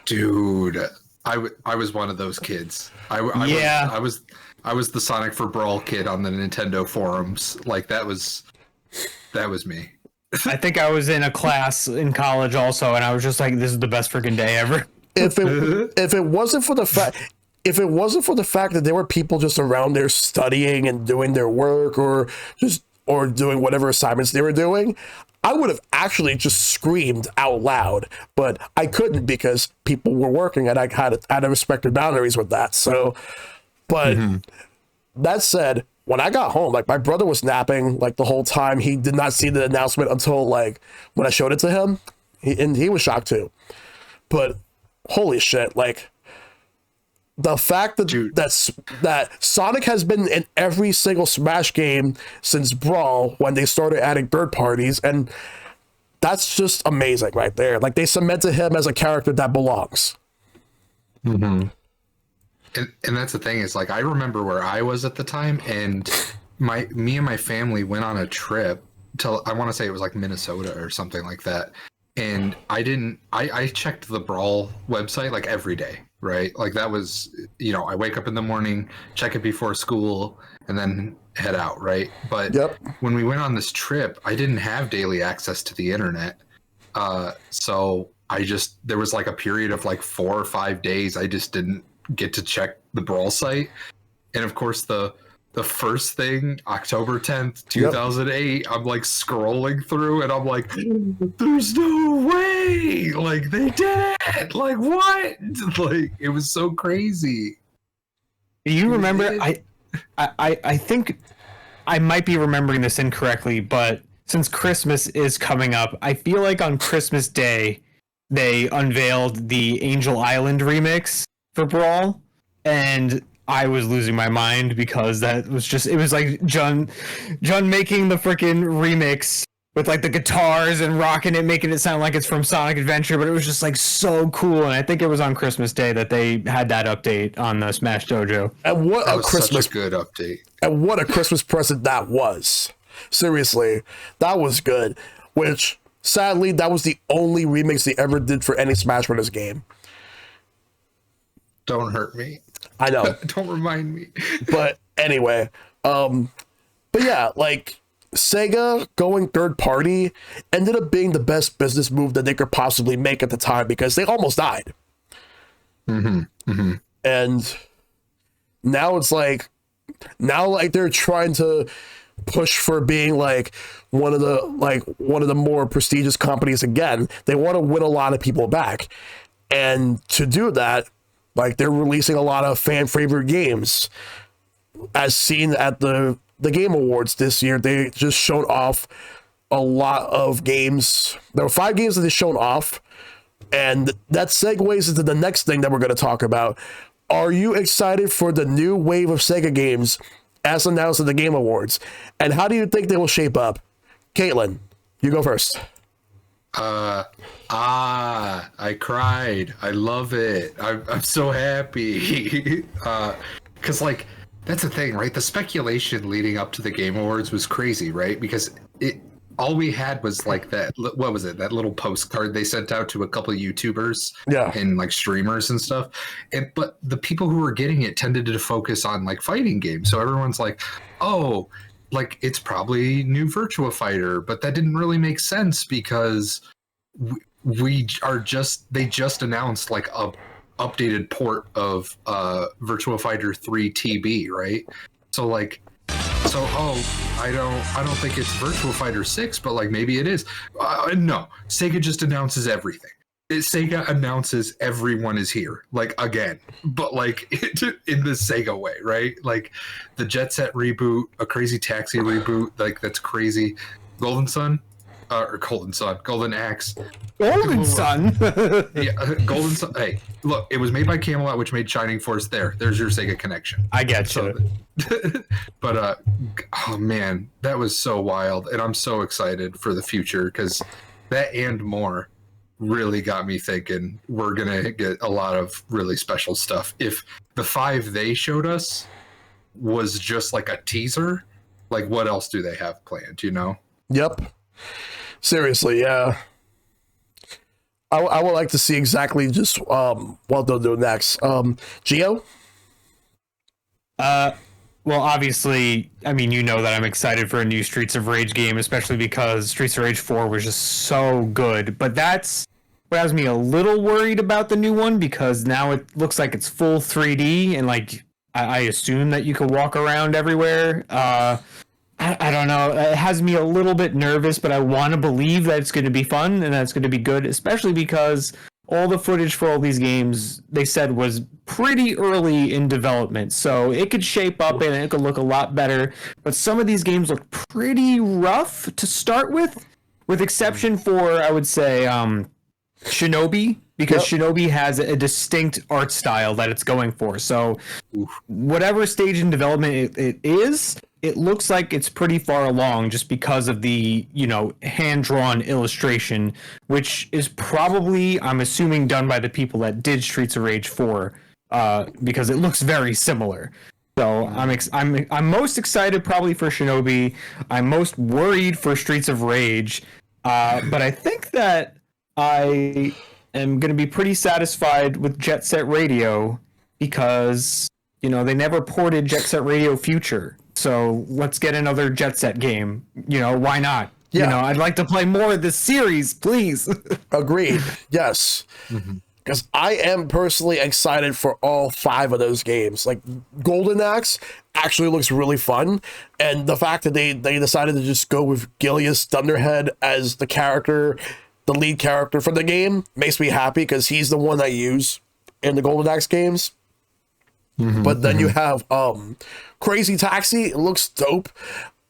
Speaker 2: Dude, I was one of those kids. I was the Sonic for Brawl kid on the Nintendo forums. Like that was me.
Speaker 3: I think I was in a class in college also, and I was just like, "This is the best freaking day ever."
Speaker 1: If it wasn't for the fact that there were people just around there studying and doing their work or doing whatever assignments they were doing, I would have actually just screamed out loud, but I couldn't because people were working and I had to respect their boundaries with that. So, but that said, when I got home, like my brother was napping like the whole time. He did not see the announcement until like when I showed it to him, and he was shocked too. But holy shit, like the fact that that Sonic has been in every single Smash game since Brawl when they started adding third parties, and that's just amazing right there. Like, they cemented him as a character that belongs.
Speaker 2: Mm-hmm. And that's the thing, is like, I remember where I was at the time, and me and my family went on a trip to, I want to say it was like Minnesota or something like that. And I checked the Brawl website like every day, right? Like, that was, you know, I wake up in the morning, check it before school, and then head out, right? But when we went on this trip, I didn't have daily access to the internet. So there was like a period of like 4 or 5 days I just didn't get to check the Brawl site. And of course, the first thing, October 10th, 2008, I'm like scrolling through and I'm like, there's no way! Like, they did it! Like, what? Like, it was so crazy.
Speaker 3: You remember, I think I might be remembering this incorrectly, but since Christmas is coming up, I feel like on Christmas Day, they unveiled the Angel Island remix for Brawl, and I was losing my mind because that was just, it was like John making the freaking remix with like the guitars and rocking it, making it sound like it's from Sonic Adventure, but it was just like so cool. And I think it was on Christmas Day that they had that update on the Smash Dojo.
Speaker 1: And what
Speaker 2: that
Speaker 1: a
Speaker 2: was
Speaker 1: Christmas,
Speaker 2: such a good update.
Speaker 1: And what a Christmas present that was. Seriously, that was good. Which, sadly, that was the only remix they ever did for any Smash Bros. Game.
Speaker 2: Don't hurt me.
Speaker 1: I know.
Speaker 2: Don't remind me.
Speaker 1: But anyway, but yeah, like, Sega going third party ended up being the best business move that they could possibly make at the time, because they almost died.
Speaker 2: Mm-hmm. Mm-hmm.
Speaker 1: And now it's like, they're trying to push for being like one of the more prestigious companies again. They want to win a lot of people back, and to do that, like, they're releasing a lot of fan favorite games, as seen at the Game Awards this year. They just showed off a lot of games. There were 5 games that they showed off, and that segues into the next thing that we're going to talk about. Are you excited for the new wave of Sega games as announced at the Game Awards? And how do you think they will shape up? Caitlin, you go first.
Speaker 2: I cried. I love it. I'm so happy. Because, like, that's the thing, right? The speculation leading up to the Game Awards was crazy, right? Because all we had was like that, what was it? That little postcard they sent out to a couple of YouTubers and like streamers and stuff. But the people who were getting it tended to focus on like fighting games. So everyone's like, oh, like, it's probably new Virtua Fighter, but that didn't really make sense because they just announced like a updated port of Virtua Fighter 3 TB, right? So I don't think it's Virtua Fighter 6, but like maybe it is. No, Sega just announces everything. Sega announces everyone is here, like, again, but like in the Sega way, right? Like the Jet Set reboot, a Crazy Taxi reboot, like, that's crazy. Golden Axe. Golden
Speaker 3: Sun.
Speaker 2: Yeah, Golden Sun. Hey, look, it was made by Camelot, which made Shining Force there. There's your Sega connection.
Speaker 3: I get you.
Speaker 2: But oh man, that was so wild, and I'm so excited for the future, because that and more really got me thinking we're gonna get a lot of really special stuff. If the 5 they showed us was just like a teaser, like, what else do they have planned, you know?
Speaker 1: Yep. Seriously, yeah. I would like to see exactly just what they'll do next. Geo?
Speaker 3: Well, obviously, I mean, you know that I'm excited for a new Streets of Rage game, especially because Streets of Rage 4 was just so good. But that's what has me a little worried about the new one, because now it looks like it's full 3D, and like I assume that you can walk around everywhere. I don't know. It has me a little bit nervous, but I want to believe that it's going to be fun and that it's going to be good, especially because all the footage for all these games, they said, was pretty early in development. So it could shape up and it could look a lot better. But some of these games look pretty rough to start with exception for, I would say, Shinobi, because
Speaker 1: Yep.
Speaker 3: Shinobi has a distinct art style that it's going for. So whatever stage in development it is, it looks like it's pretty far along just because of the, hand-drawn illustration, which is probably, I'm assuming, done by the people that did Streets of Rage 4, because it looks very similar. So I'm most excited probably for Shinobi. I'm most worried for Streets of Rage, but I think that I am going to be pretty satisfied with Jet Set Radio because, they never ported Jet Set Radio Future. So let's get another Jet Set game. Why not?
Speaker 1: Yeah.
Speaker 3: I'd like to play more of this series, please.
Speaker 1: Agreed. Yes. Because I am personally excited for all 5 of those games. Like, Golden Axe actually looks really fun. And the fact that they decided to just go with Gilius Thunderhead as the lead character for the game, makes me happy because he's the one I use in the Golden Axe games. But then you have Crazy Taxi. It looks dope.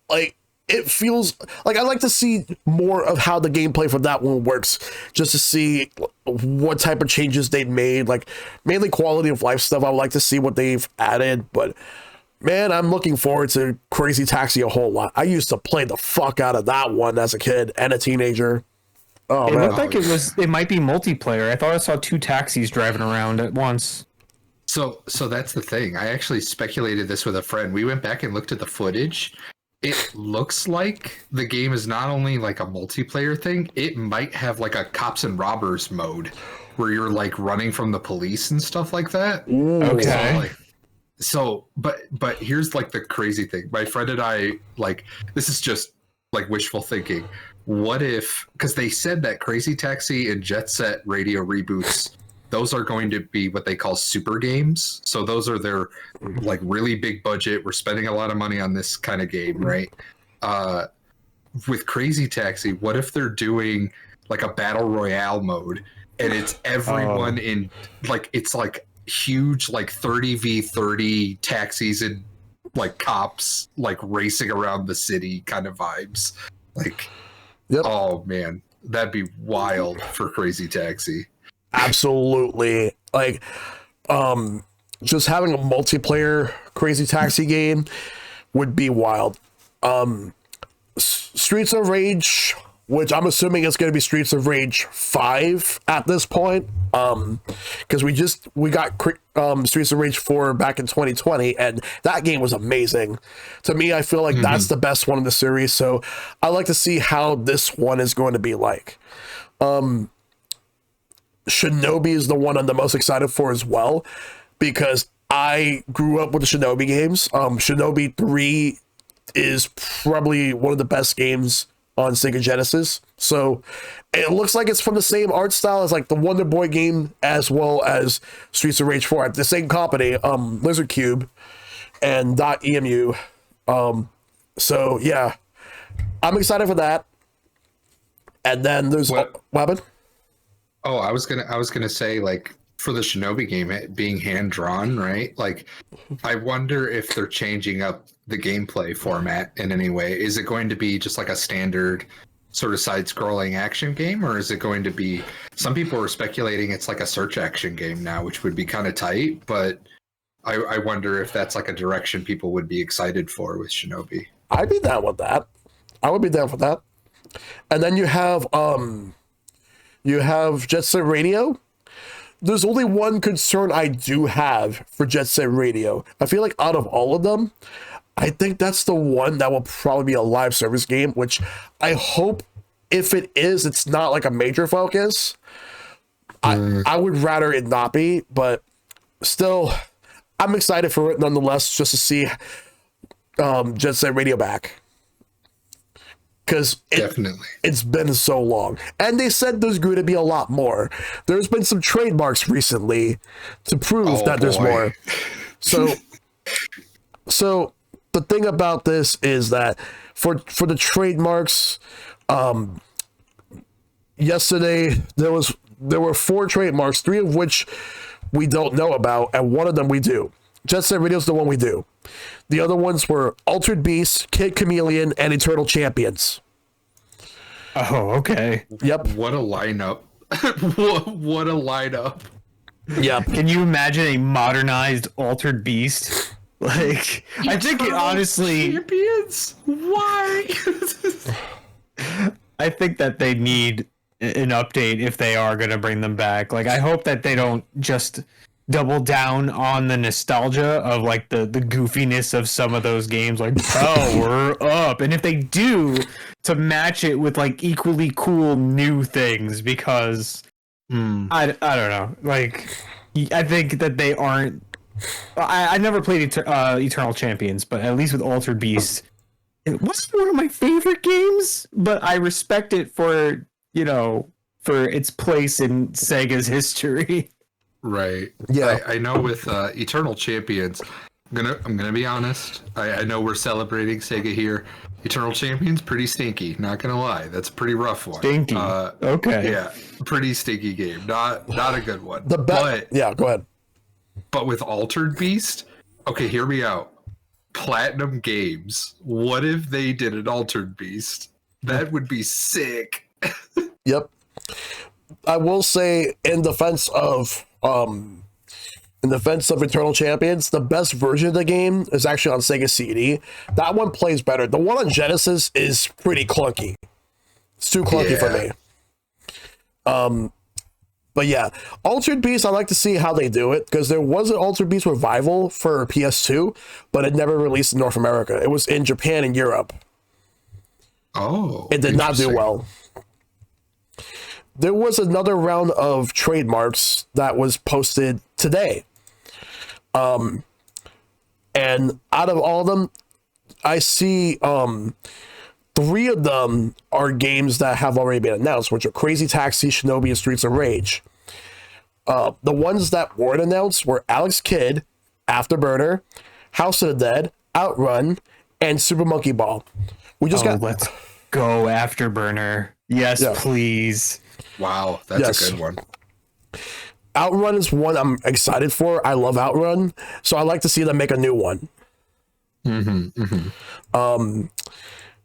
Speaker 1: Like, it feels like I'd like to see more of how the gameplay for that one works, just to see what type of changes they've made, like mainly quality of life stuff. I would like to see what they've added, but man, I'm looking forward to Crazy Taxi a whole lot. I used to play the fuck out of that one as a kid and a teenager. Oh,
Speaker 3: It
Speaker 1: man.
Speaker 3: looked like it might be multiplayer. I thought I saw 2 taxis driving around at once.
Speaker 2: So that's the thing. I actually speculated this with a friend. We went back and looked at the footage. It looks like the game is not only like a multiplayer thing, it might have like a cops and robbers mode where you're like running from the police and stuff like that.
Speaker 3: Okay.
Speaker 2: But here's like the crazy thing. My friend and I, like, this is just like wishful thinking. What if, because they said that Crazy Taxi and Jet Set Radio reboots, those are going to be what they call super games. So those are their like really big budget. We're spending a lot of money on this kind of game, right? With Crazy Taxi, what if they're doing like a battle royale mode and it's everyone in like, it's like huge, like 30v30 taxis and like cops like racing around the city kind of vibes. Like,
Speaker 1: Yep.
Speaker 2: oh man, that'd be wild for Crazy Taxi.
Speaker 1: Absolutely. Like, just having a multiplayer Crazy Taxi game would be wild. Streets of Rage, which I'm assuming is going to be Streets of Rage 5 at this point, because we got Streets of Rage 4 back in 2020, and that game was amazing. To me, I feel like that's the best one in the series, so I like to see how this one is going to be like. Shinobi is the one I'm the most excited for as well, because I grew up with the Shinobi games. Shinobi 3 is probably one of the best games on Sega Genesis. So it looks like it's from the same art style as like the Wonder Boy game as well as Streets of Rage 4. The same company, Lizard Cube and .emu. So yeah, I'm excited for that. And then there's what happened?
Speaker 2: Oh, I was gonna say, like, for the Shinobi game, it being hand drawn, right? Like, I wonder if they're changing up the gameplay format in any way. Is it going to be just like a standard sort of side-scrolling action game, or is it going to be? Some people are speculating it's like a search action game now, which would be kind of tight. But I wonder if that's like a direction people would be excited for with Shinobi.
Speaker 1: I'd be down with that. I would be down for that. And then you have Jet Set Radio. There's only one concern I do have for Jet Set Radio. I feel like out of all of them, I think that's the one that will probably be a live service game, which I hope if it is, it's not like a major focus. I would rather it not be, but still, I'm excited for it nonetheless, just to see Jet Set Radio back. Because it's been so long. And they said there's going to be a lot more. There's been some trademarks recently to prove that there's more. So the thing about this is that for the trademarks, yesterday there were 4 trademarks, 3 of which we don't know about, and 1 of them we do. Jet Set Radio is the one we do. The other ones were Altered Beast, Kid Chameleon, and Eternal Champions.
Speaker 3: Oh, okay.
Speaker 1: Yep.
Speaker 2: What a lineup What a lineup.
Speaker 1: Yeah.
Speaker 3: Can you imagine a modernized Altered Beast? Like, I think it honestly,
Speaker 2: Champions? Why?
Speaker 3: I think that they need an update if they are going to bring them back. Like, I hope that they don't just double down on the nostalgia of like the goofiness of some of those games, like Power Up. And if they do, to match it with like equally cool new things, because I don't know. Like, I think that they aren't. I never played Eternal Champions, but at least with Altered Beast, it wasn't one of my favorite games, but I respect it for, for its place in Sega's history.
Speaker 2: Right.
Speaker 1: Yeah.
Speaker 2: I know with Eternal Champions, I'm gonna be honest. I know we're celebrating Sega here. Eternal Champions, pretty stinky. Not gonna lie, that's a pretty rough one.
Speaker 3: Stinky. Okay.
Speaker 2: Yeah, pretty stinky game. Not a good one.
Speaker 1: Yeah, go ahead.
Speaker 2: But with Altered Beast, okay, hear me out. Platinum Games. What if they did an Altered Beast? That would be sick.
Speaker 1: Yep. I will say in defense of Eternal Champions, the best version of the game is actually on Sega CD. That one plays better. The one on Genesis is pretty clunky. It's too clunky for me. But yeah, Altered Beast, I like to see how they do it, because there was an Altered Beast Revival for PS2, but it never released in North America. It was in Japan and Europe.
Speaker 2: Oh.
Speaker 1: It did not do well. There was another round of trademarks that was posted today. And out of all of them, I see 3 of them are games that have already been announced, which are Crazy Taxi, Shinobi, and Streets of Rage. The ones that weren't announced were Alex Kidd, Afterburner, House of the Dead, Outrun, and Super Monkey Ball. Let's
Speaker 3: go Afterburner. Yes, please.
Speaker 2: Wow, that's a good one.
Speaker 1: Outrun is one I'm excited for. I love Outrun, so I like to see them make a new one.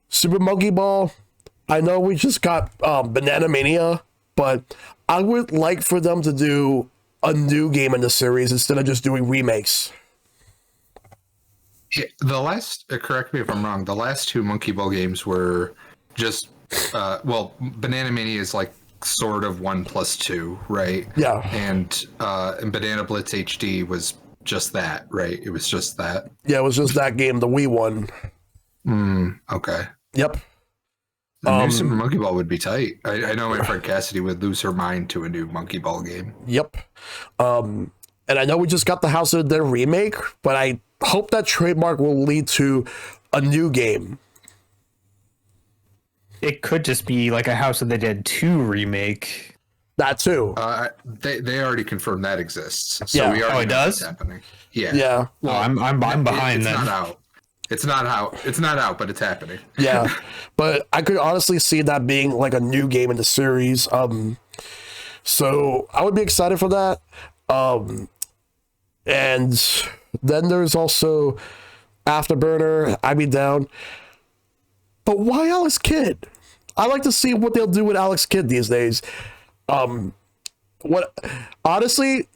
Speaker 1: Super Monkey Ball, I know we just got Banana Mania, but I would like for them to do a new game in the series instead of just doing remakes.
Speaker 2: Yeah, correct me if I'm wrong, the last 2 Monkey Ball games were just, Banana Mania is like sort of 1+2, right?
Speaker 1: Yeah.
Speaker 2: And Banana Blitz HD was just that, right? It was just that.
Speaker 1: Yeah, it was just that game, the Wii one.
Speaker 2: Okay.
Speaker 1: Yep.
Speaker 2: A new Super Monkey Ball would be tight. I know my friend Cassidy would lose her mind to a new Monkey Ball game.
Speaker 1: Yep. And I know we just got the House of the Dead remake, but I hope that trademark will lead to a new game.
Speaker 3: It could just be like a House of the Dead 2 remake.
Speaker 1: That too.
Speaker 2: They already confirmed that exists. So
Speaker 1: Yeah.
Speaker 2: we already
Speaker 3: it
Speaker 2: know
Speaker 3: does?
Speaker 2: what's happening. Yeah.
Speaker 1: Yeah.
Speaker 3: Well, I'm behind
Speaker 2: it's
Speaker 3: then.
Speaker 2: Not out. It's not out, but it's happening.
Speaker 1: Yeah. But I could honestly see that being like a new game in the series. So I would be excited for that. And then there's also Afterburner, I'd be down. But why Alex Kidd? I like to see what they'll do with Alex Kidd these days. Honestly,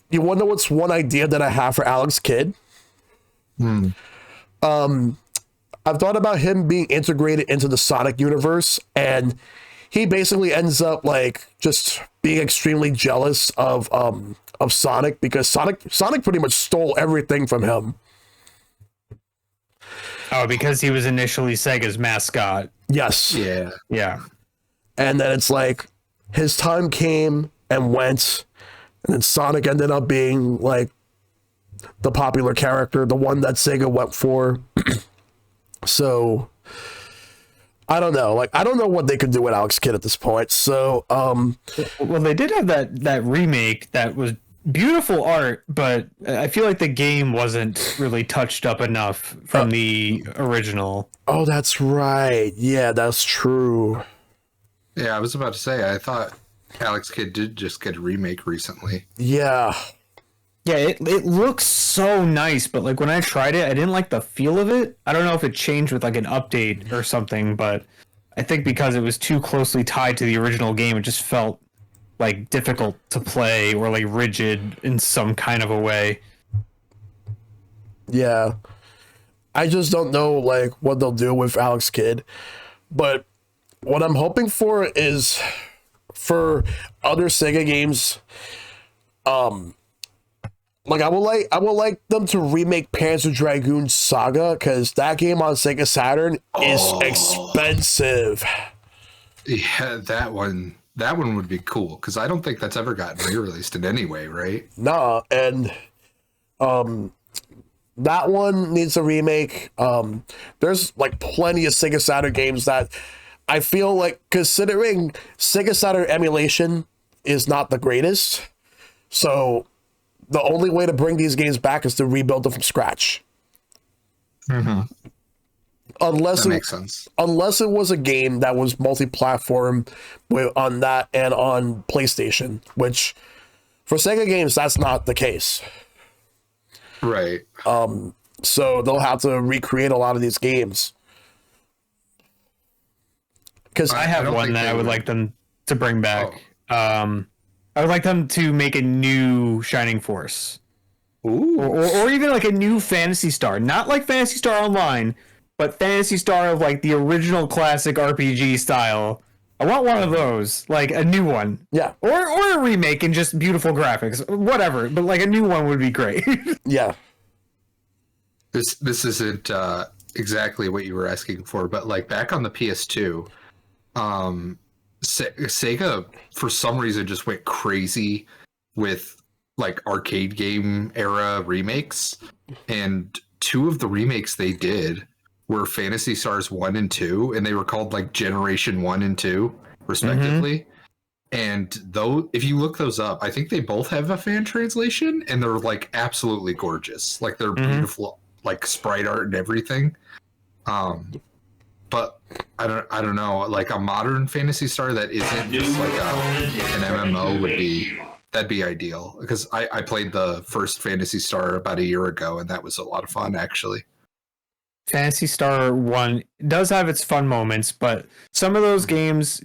Speaker 1: you want to know what's one idea that I have for Alex Kidd? I've thought about him being integrated into the Sonic universe, and he basically ends up like just being extremely jealous of Sonic, because Sonic pretty much stole everything from him.
Speaker 3: Oh, because he was initially Sega's mascot.
Speaker 1: Yes.
Speaker 2: Yeah.
Speaker 3: Yeah.
Speaker 1: And then it's like his time came and went, and then Sonic ended up being like the popular character, the one that Sega went for. So I don't know. Like, I don't know what they could do with Alex Kidd at this point. So
Speaker 3: well, they did have that remake that was beautiful art, but I feel like the game wasn't really touched up enough from the original.
Speaker 1: Oh, that's right. Yeah, that's true.
Speaker 2: Yeah, I was about to say, I thought Alex Kidd did just get a remake recently.
Speaker 1: Yeah.
Speaker 3: Yeah, it looks so nice, but like when I tried it, I didn't like the feel of it. I don't know if it changed with like an update or something, but I think because it was too closely tied to the original game, it just felt like difficult to play or like rigid in some kind of a way.
Speaker 1: Yeah. I just don't know like what they'll do with Alex Kidd. But what I'm hoping for is for other Sega games, like I would like them to remake Panzer Dragoon Saga, because that game on Sega Saturn is expensive.
Speaker 2: Yeah, that one would be cool, because I don't think that's ever gotten re-released in any way, right?
Speaker 1: Nah, and that one needs a remake. There's like plenty of Sega Saturn games that I feel like, considering Sega Saturn emulation is not the greatest, so the only way to bring these games back is to rebuild them from scratch.
Speaker 2: Mm-hmm. That makes sense.
Speaker 1: Unless it was a game that was multi-platform on that and on PlayStation, which for Sega games, that's not the case.
Speaker 2: Right.
Speaker 1: So they'll have to recreate a lot of these games. Because
Speaker 3: I have one that I would like them to bring back. I would like them to make a new Shining Force.
Speaker 2: Ooh.
Speaker 3: Or even like a new Phantasy Star. Not like Phantasy Star Online, but Phantasy Star of like the original classic RPG style. I want one of those, like a new one.
Speaker 1: Yeah.
Speaker 3: Or a remake and just beautiful graphics. Whatever, but like a new one would be great.
Speaker 1: Yeah.
Speaker 2: This isn't exactly what you were asking for, but like back on the PS2, Sega for some reason just went crazy with like arcade game era remakes, and two of the remakes they did were Phantasy Stars 1 and 2, and they were called like Generation 1 and 2 respectively. And though if you look those up, I think they both have a fan translation, and they're like absolutely gorgeous. Like they're beautiful, like sprite art and everything. But I don't know, like a modern Phantasy Star that isn't just like an MMO that'd be ideal, because I played the first Phantasy Star about a year ago, and that was a lot of fun actually.
Speaker 3: Phantasy Star 1 does have its fun moments, but some of those games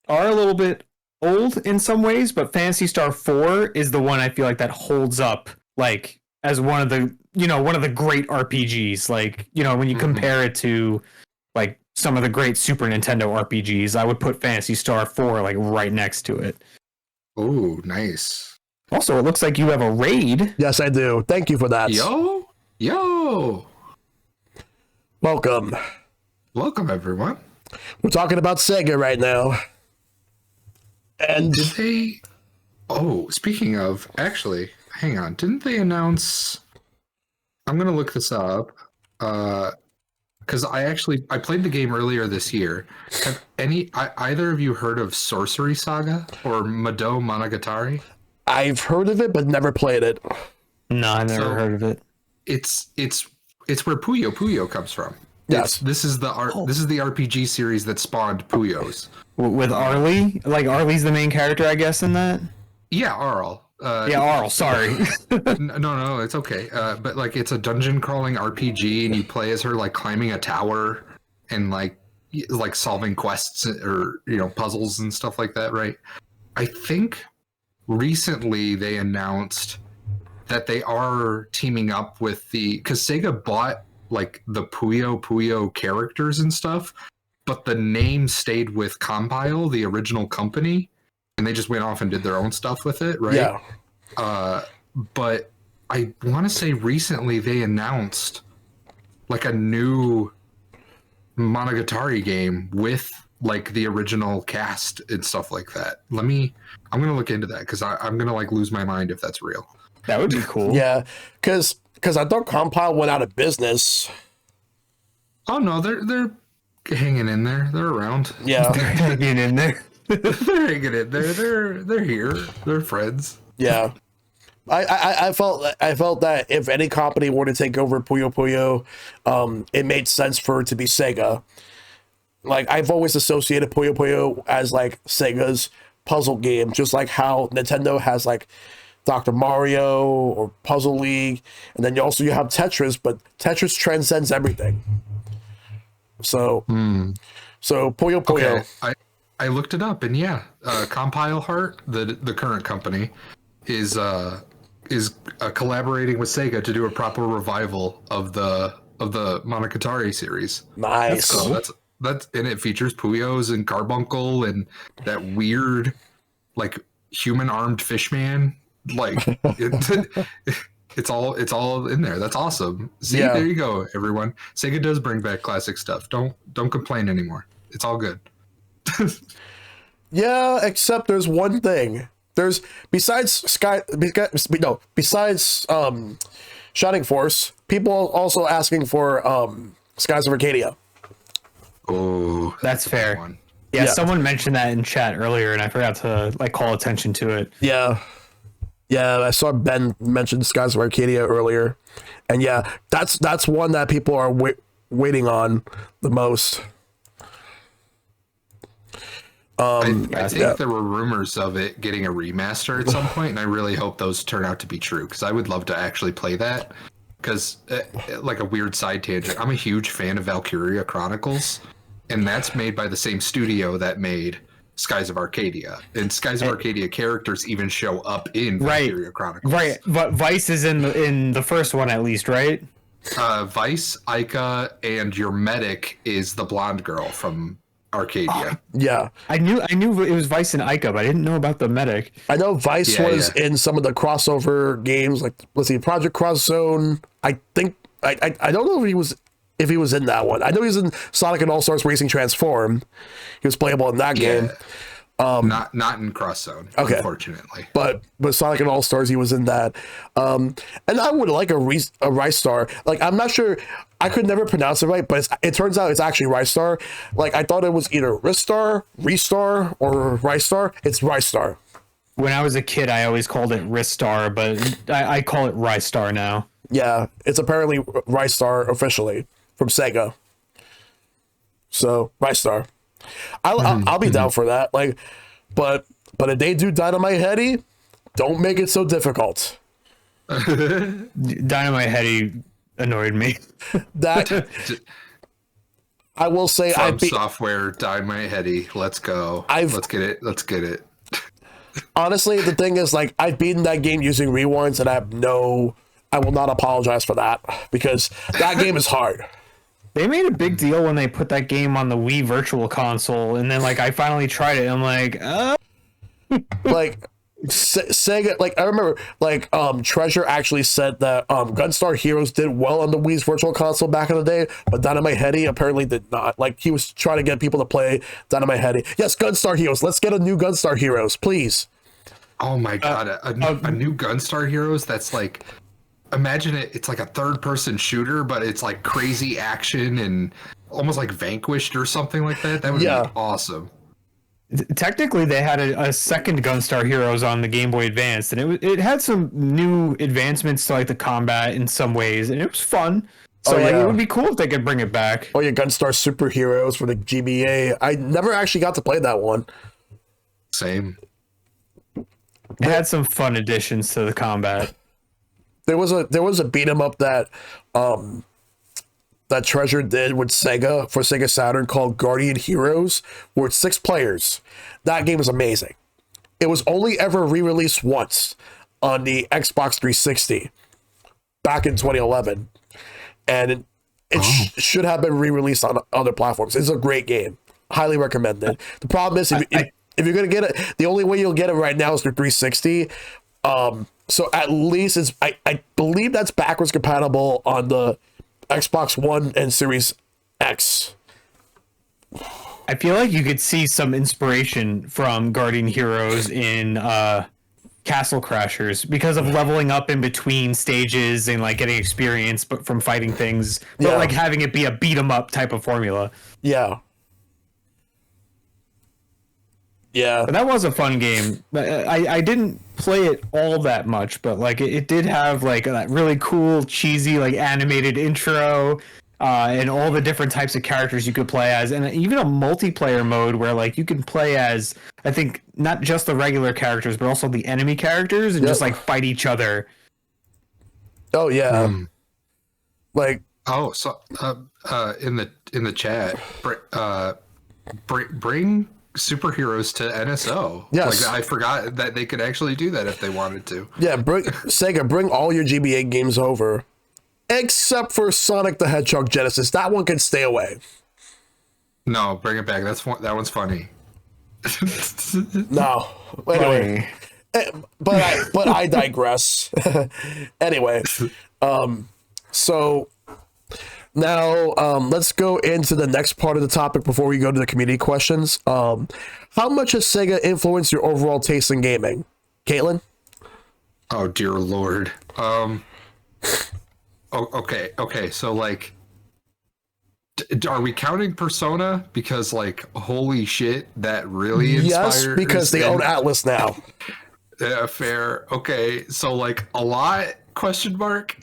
Speaker 3: are a little bit old in some ways, but Phantasy Star 4 is the one I feel like that holds up like as one of the great RPGs. Like, when you compare it to like some of the great Super Nintendo RPGs, I would put Phantasy Star 4 like right next to it.
Speaker 2: Oh, nice.
Speaker 3: Also, it looks like you have a raid.
Speaker 1: Yes, I do. Thank you for that.
Speaker 2: Yo.
Speaker 1: Welcome
Speaker 2: Everyone.
Speaker 1: We're talking about Sega right now. And
Speaker 2: did they... Oh, speaking of, actually, hang on. Didn't they announce... I'm going to look this up. Because I played the game earlier this year. Have either of you heard of Sorcery Saga or Mado Monogatari?
Speaker 1: I've heard of it, but never played it.
Speaker 3: No, I've never heard of it.
Speaker 2: It's where Puyo Puyo comes from.
Speaker 1: Yes.
Speaker 2: This is the RPG series that spawned Puyos.
Speaker 3: With Arlie? Like Arlie's the main character, I guess, in that?
Speaker 2: Yeah, Arl.
Speaker 3: Arl, sorry.
Speaker 2: No, it's okay. But like it's a dungeon crawling RPG, and you play as her like climbing a tower and like solving quests or puzzles and stuff like that, right? I think recently they announced that they are teaming up with because Sega bought like the Puyo Puyo characters and stuff, but the name stayed with Compile, the original company, and they just went off and did their own stuff with it, right?
Speaker 1: Yeah.
Speaker 2: But I want to say recently they announced like a new Monogatari game with like the original cast and stuff like that. I'm gonna look into that, because I'm gonna like lose my mind if that's real.
Speaker 3: That would be cool.
Speaker 1: Yeah, because I thought Compile went out of business.
Speaker 2: Oh no, they're hanging in there. They're around.
Speaker 1: Yeah.
Speaker 3: They're hanging in there.
Speaker 2: They're hanging in there. They're here. They're friends.
Speaker 1: Yeah. I felt that if any company were to take over Puyo Puyo, it made sense for it to be Sega. Like, I've always associated Puyo Puyo as like Sega's puzzle game, just like how Nintendo has like Dr. Mario or Puzzle League, and then you have Tetris, but Tetris transcends everything. So Puyo Puyo.
Speaker 2: Okay. I looked it up, and yeah, Compile Heart, the current company, is collaborating with Sega to do a proper revival of the Monogatari series.
Speaker 1: Nice.
Speaker 2: So that's and it features Puyos and Carbuncle and that weird like human armed fishman. Like it's all in there. That's awesome. See, there you go, everyone. Sega does bring back classic stuff. Don't complain anymore. It's all good.
Speaker 1: Yeah, except there's one thing. There's besides Shining Force, people also asking for Skies of Arcadia.
Speaker 2: Oh,
Speaker 3: that's fair.
Speaker 2: One.
Speaker 3: Yeah, someone mentioned that in chat earlier, and I forgot to like call attention to it.
Speaker 1: Yeah, I saw Ben mention Skies of Arcadia earlier, and yeah, that's one that people are waiting on the most.
Speaker 2: I think there were rumors of it getting a remaster at some point, and I really hope those turn out to be true because I would love to actually play that. Because, like a weird side tangent, I'm a huge fan of Valkyria Chronicles, and that's made by the same studio that made Skies of Arcadia. And Skies of Arcadia characters even show up in Valkyria Chronicles.
Speaker 3: Right, but Vice is in the first one at least, right?
Speaker 2: Vice, Ica, and your medic is the blonde girl from Arcadia.
Speaker 1: Yeah,
Speaker 3: I knew it was Vice and Ica, but I didn't know about the medic.
Speaker 1: I know Vice was in some of the crossover games, like let's see, Project Cross Zone. I think I don't know if he was in that one. I know he was in Sonic and All Stars Racing Transform. He was playable in that game.
Speaker 2: Not in Cross Zone, unfortunately.
Speaker 1: But Sonic and All Stars, he was in that. And I would like a Rice Star. Like, I'm not sure. I could never pronounce it right, but it turns out it's actually Rice Star. Like, I thought it was either Ristar, Restar, or Rice Star. It's Rice Star.
Speaker 3: When I was a kid, I always called it Ristar, but I call it Rice Star now.
Speaker 1: Yeah, it's apparently Rice Star officially from Sega. So, Rice Star. I'll be down for that. Like, but if they do Dynamite Heady, don't make it so difficult.
Speaker 3: Dynamite Heady annoyed me.
Speaker 1: That I will say,
Speaker 2: From Software Dynamite Heady. Let's go. Let's get it.
Speaker 1: Honestly, the thing is, like, I've beaten that game using rewinds, and I will not apologize for that because that game is hard.
Speaker 3: They made a big deal when they put that game on the Wii Virtual Console, and then like I finally tried it, and I'm like,
Speaker 1: like Sega. Like I remember, like Treasure actually said that Gunstar Heroes did well on the Wii's Virtual Console back in the day, but Dynamite Heady apparently did not. Like he was trying to get people to play Dynamite Heady. Yes, Gunstar Heroes. Let's get a new Gunstar Heroes, please.
Speaker 2: Oh my god, a new Gunstar Heroes. That's like. Imagine it's like a third-person shooter, but it's like crazy action and almost like Vanquished or something like that. That would be awesome.
Speaker 3: Technically, they had a second Gunstar Heroes on the Game Boy Advance, and it had some new advancements to like the combat in some ways, and it was fun. So it would be cool if they could bring it back.
Speaker 1: Oh yeah, Gunstar Superheroes for the GBA. I never actually got to play that one.
Speaker 2: Same.
Speaker 3: It had some fun additions to the combat.
Speaker 1: There was a beat 'em up that Treasure did with Sega for Sega Saturn called Guardian Heroes, where it's 6 players. That game is amazing. It was only ever re-released once on the Xbox 360 back in 2011, and it should have been re-released on other platforms. It's a great game. Highly recommended. The problem is if you're gonna get it, the only way you'll get it right now is through 360. So at least I believe that's backwards compatible on the Xbox One and Series X.
Speaker 3: I feel like you could see some inspiration from Guardian Heroes in Castle Crashers because of leveling up in between stages and like getting experience but from fighting things, but like having it be a beat 'em up type of formula.
Speaker 1: Yeah. Yeah,
Speaker 3: but that was a fun game. I didn't play it all that much, but like it did have like that really cool, cheesy, like animated intro, and all the different types of characters you could play as, and even a multiplayer mode where like you can play as, I think, not just the regular characters, but also the enemy characters, and just like fight each other.
Speaker 1: Oh yeah, like
Speaker 2: in the chat, bring superheroes to NSO.
Speaker 1: Yes.
Speaker 2: Like I forgot that they could actually do that if they wanted to.
Speaker 1: Yeah, Sega, bring all your GBA games over, except for Sonic the Hedgehog Genesis. That one can stay away.
Speaker 2: No, bring it back. That one's funny.
Speaker 1: No, anyway, but I digress. Anyway, so now let's go into the next part of the topic before we go to the community questions. How much has Sega influenced your overall taste in gaming, Caitlin?
Speaker 2: Oh dear Lord. Okay. So like, are we counting Persona? Because like, holy shit, that really inspired.
Speaker 1: Yes, because they own Atlas now.
Speaker 2: Yeah, fair. Okay, so like a lot? Question mark.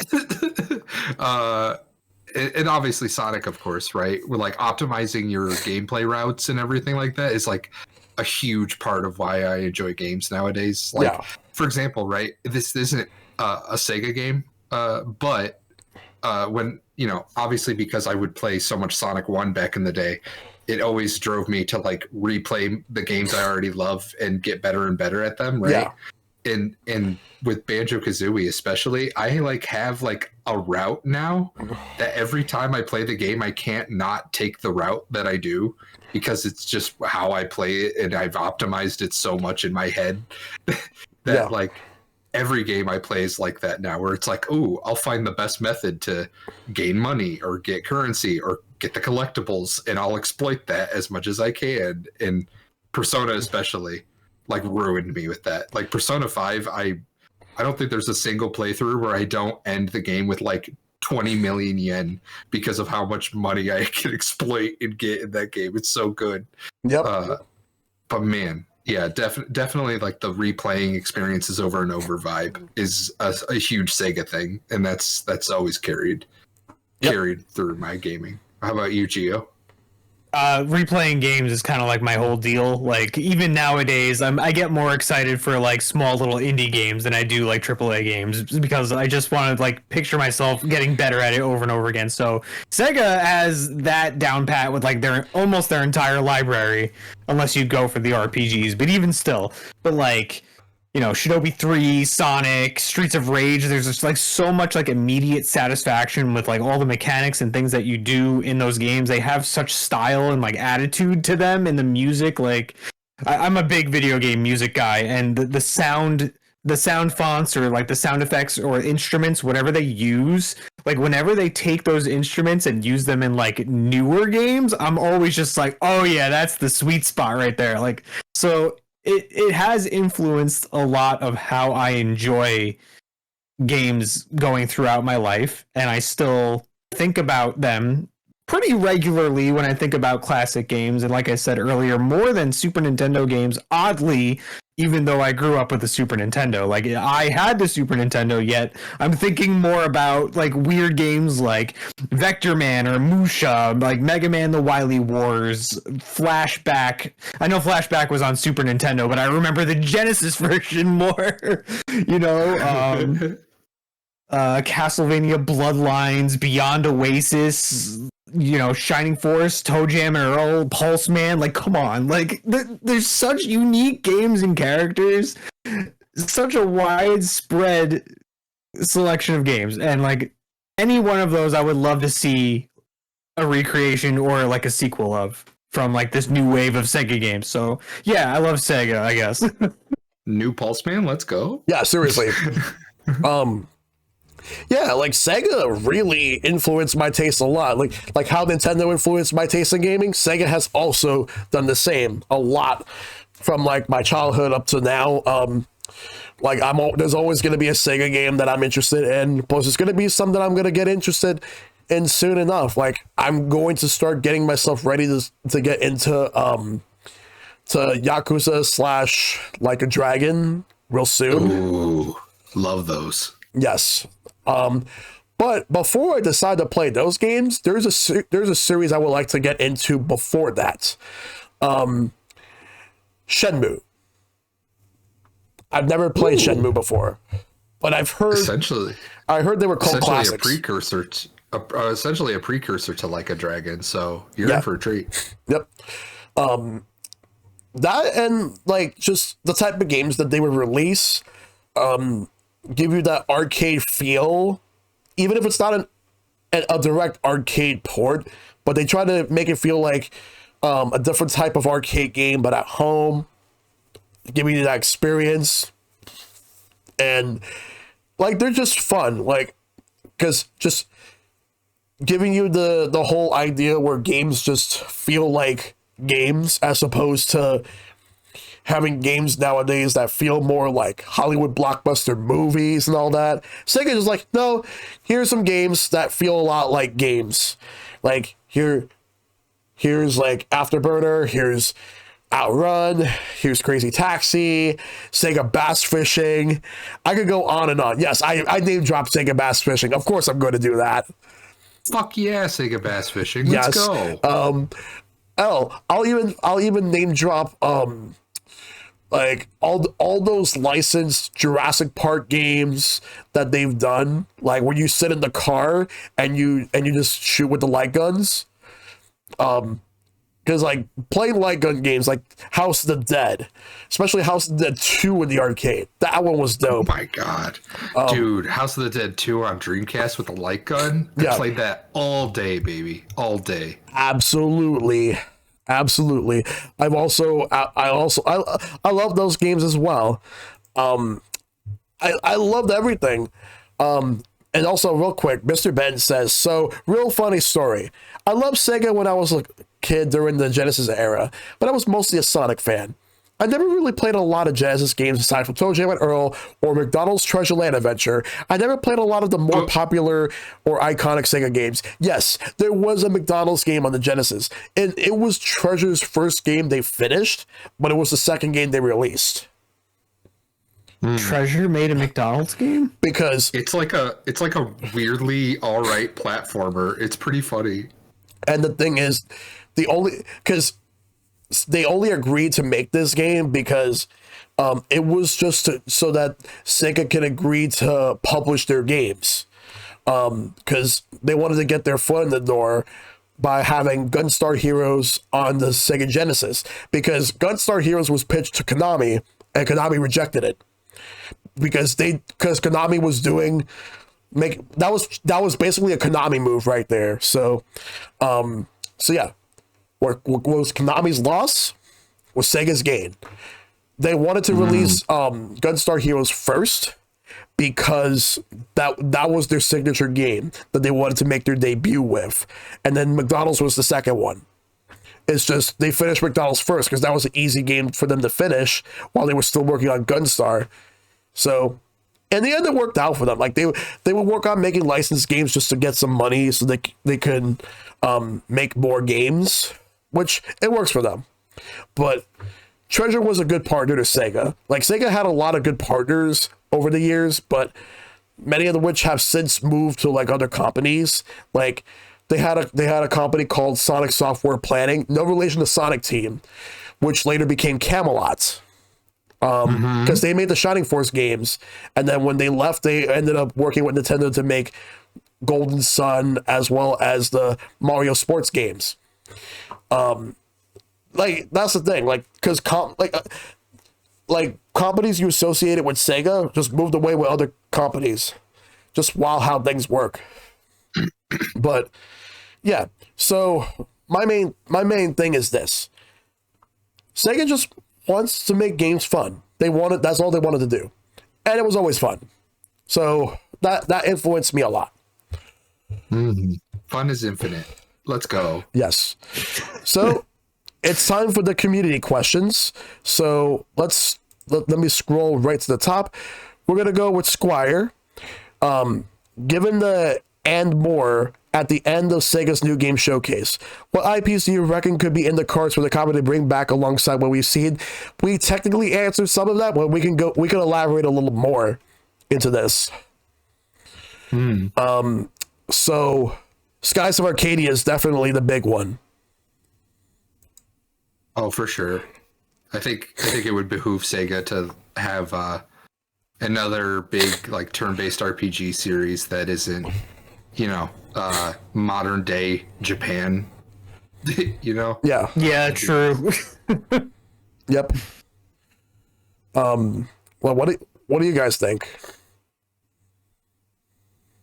Speaker 2: And obviously Sonic, of course, right? We're like optimizing your gameplay routes and everything like that is like a huge part of why I enjoy games nowadays. Like, for example, right? This isn't a Sega game, but when, you know, obviously because I would play so much Sonic 1 back in the day, it always drove me to like replay the games I already love and get better and better at them, right? Yeah. And with Banjo-Kazooie especially, I like have like a route now that every time I play the game, I can't not take the route that I do because it's just how I play it, and I've optimized it so much in my head that like every game I play is like that now, where it's like, oh, I'll find the best method to gain money or get currency or get the collectibles, and I'll exploit that as much as I can. And Persona especially like ruined me with that. Like Persona 5, I don't think there's a single playthrough where I don't end the game with like 20 million yen because of how much money I can exploit and get in that game. It's so good.
Speaker 1: Yep.
Speaker 2: But man, yeah, definitely like the replaying experiences over and over vibe is a huge Sega thing, and that's always carried through my gaming. How about you, Gio?
Speaker 3: Replaying games is kind of like my whole deal. Like even nowadays, I get more excited for like small little indie games than I do like AAA games, because I just want to like picture myself getting better at it over and over again. So Sega has that down pat with like their entire library, unless you go for the RPGs. But even still, like, you know, Shinobi 3, Sonic, Streets of Rage, there's just like so much like immediate satisfaction with like all the mechanics and things that you do in those games. They have such style and like attitude to them, and the music. Like I'm a big video game music guy, and the sound fonts or like the sound effects or instruments, whatever they use, like whenever they take those instruments and use them in like newer games, I'm always just like, oh yeah, that's the sweet spot right there. Like, so it has influenced a lot of how I enjoy games going throughout my life, and I still think about them pretty regularly when I think about classic games. And like I said earlier, more than Super Nintendo games, oddly, even though I grew up with the Super Nintendo. Like I had the Super Nintendo, yet I'm thinking more about like weird games like Vector Man or Musha, like Mega Man the Wily Wars, Flashback. I know Flashback was on Super Nintendo, but I remember the Genesis version more. You know, Castlevania Bloodlines, Beyond Oasis, you know, Shining Force, Toe Jam and Earl, Pulse Man. Like, come on, like there's such unique games and characters, such a widespread selection of games, and like any one of those I would love to see a recreation or like a sequel of from like this new wave of Sega games. So yeah, I love Sega, I guess.
Speaker 2: New Pulse Man, let's go.
Speaker 1: Yeah, seriously. Yeah, like Sega really influenced my taste a lot. Like how Nintendo influenced my taste in gaming, Sega has also done the same a lot from like my childhood up to now. Like there's always going to be a Sega game that I'm interested in. Plus, it's going to be something that I'm going to get interested in soon enough. Like I'm going to start getting myself ready to get into to Yakuza / Like a Dragon real soon.
Speaker 2: Ooh, love those.
Speaker 1: Yes. But before I decide to play those games, there's a series I would like to get into before that. Shenmue. I've never played Shenmue before, but I've heard I heard they were called classics.
Speaker 2: Essentially a precursor to Like a Dragon. So you're in for a treat.
Speaker 1: Yep. that and like just the type of games that they would release give you that arcade feel, even if it's not a direct arcade port, but they try to make it feel like a different type of arcade game, but at home, giving you that experience. And like they're just fun, like because just giving you the whole idea where games just feel like games as opposed to having games nowadays that feel more like Hollywood blockbuster movies and all that. Sega's just like, no, here's some games that feel a lot like games. Like here's like Afterburner, here's Outrun, here's Crazy Taxi, Sega Bass Fishing. I could go on and on. Yes, I name drop Sega Bass Fishing. Of course I'm going to do that.
Speaker 2: Fuck yeah, Sega Bass Fishing. Let's go.
Speaker 1: I'll even name drop like all those licensed Jurassic Park games that they've done, like where you sit in the car and you just shoot with the light guns. Because like playing light gun games like House of the Dead, especially House of the Dead 2 in the arcade, that one was dope.
Speaker 2: Oh my god, dude! House of the Dead 2 on Dreamcast with the light gun. I played that all day, baby, all day.
Speaker 1: Absolutely. I love those games as well. I loved everything. And also, real quick, Mr. Ben says, so, real funny story. I loved Sega when I was a kid during the Genesis era, but I was mostly a Sonic fan. I never really played a lot of Genesis games aside from ToeJam and Earl or McDonald's Treasure Land Adventure. I never played a lot of the more popular or iconic Sega games. Yes, there was a McDonald's game on the Genesis, and it was Treasure's first game they finished, but it was the second game they released.
Speaker 3: Treasure made a McDonald's game?
Speaker 1: Because
Speaker 2: it's like a weirdly alright platformer. It's pretty funny.
Speaker 1: And the thing is, they only agreed to make this game because it was just so that Sega can agree to publish their games. Because they wanted to get their foot in the door by having Gunstar Heroes on the Sega Genesis. Because Gunstar Heroes was pitched to Konami, and Konami rejected it. Because Konami was that was basically a Konami move right there. So yeah, what was Konami's loss was Sega's gain. They wanted to release Gunstar Heroes first because that was their signature game that they wanted to make their debut with, and then McDonald's was the second one. It's just they finished McDonald's first because that was an easy game for them to finish while they were still working on Gunstar. So, in the end, it worked out for them. Like they would work on making licensed games just to get some money, so they could make more games, which it works for them. But Treasure was a good partner to Sega. Like Sega had a lot of good partners over the years, but many of which have since moved to like other companies. Like they had a company called Sonic Software Planning, no relation to Sonic Team, which later became Camelot. Because they made the Shining Force games, and then when they left, they ended up working with Nintendo to make Golden Sun as well as the Mario sports games. Like that's the thing, like because like companies you associated with Sega just moved away with other companies. Just wow, how things work. But yeah, so my main thing is this: Sega just wants to make games fun. That's all they wanted to do. And it was always fun. So that influenced me a lot.
Speaker 2: Fun is infinite. Let's go.
Speaker 1: Yes. So it's time for the community questions. So let me scroll right to the top. We're gonna go with Squire. Given the and more at the end of Sega's new game showcase, what IPs do you reckon could be in the cards for the company to bring back alongside what we've seen? We technically answered some of that, but we can elaborate a little more into this. So Skies of Arcadia is definitely the big one.
Speaker 2: Oh, for sure. I think it would behoove Sega to have another big like turn-based RPG series that isn't, modern day Japan.
Speaker 1: Yeah.
Speaker 3: Yeah, true.
Speaker 1: Yep. Well, what do you guys think?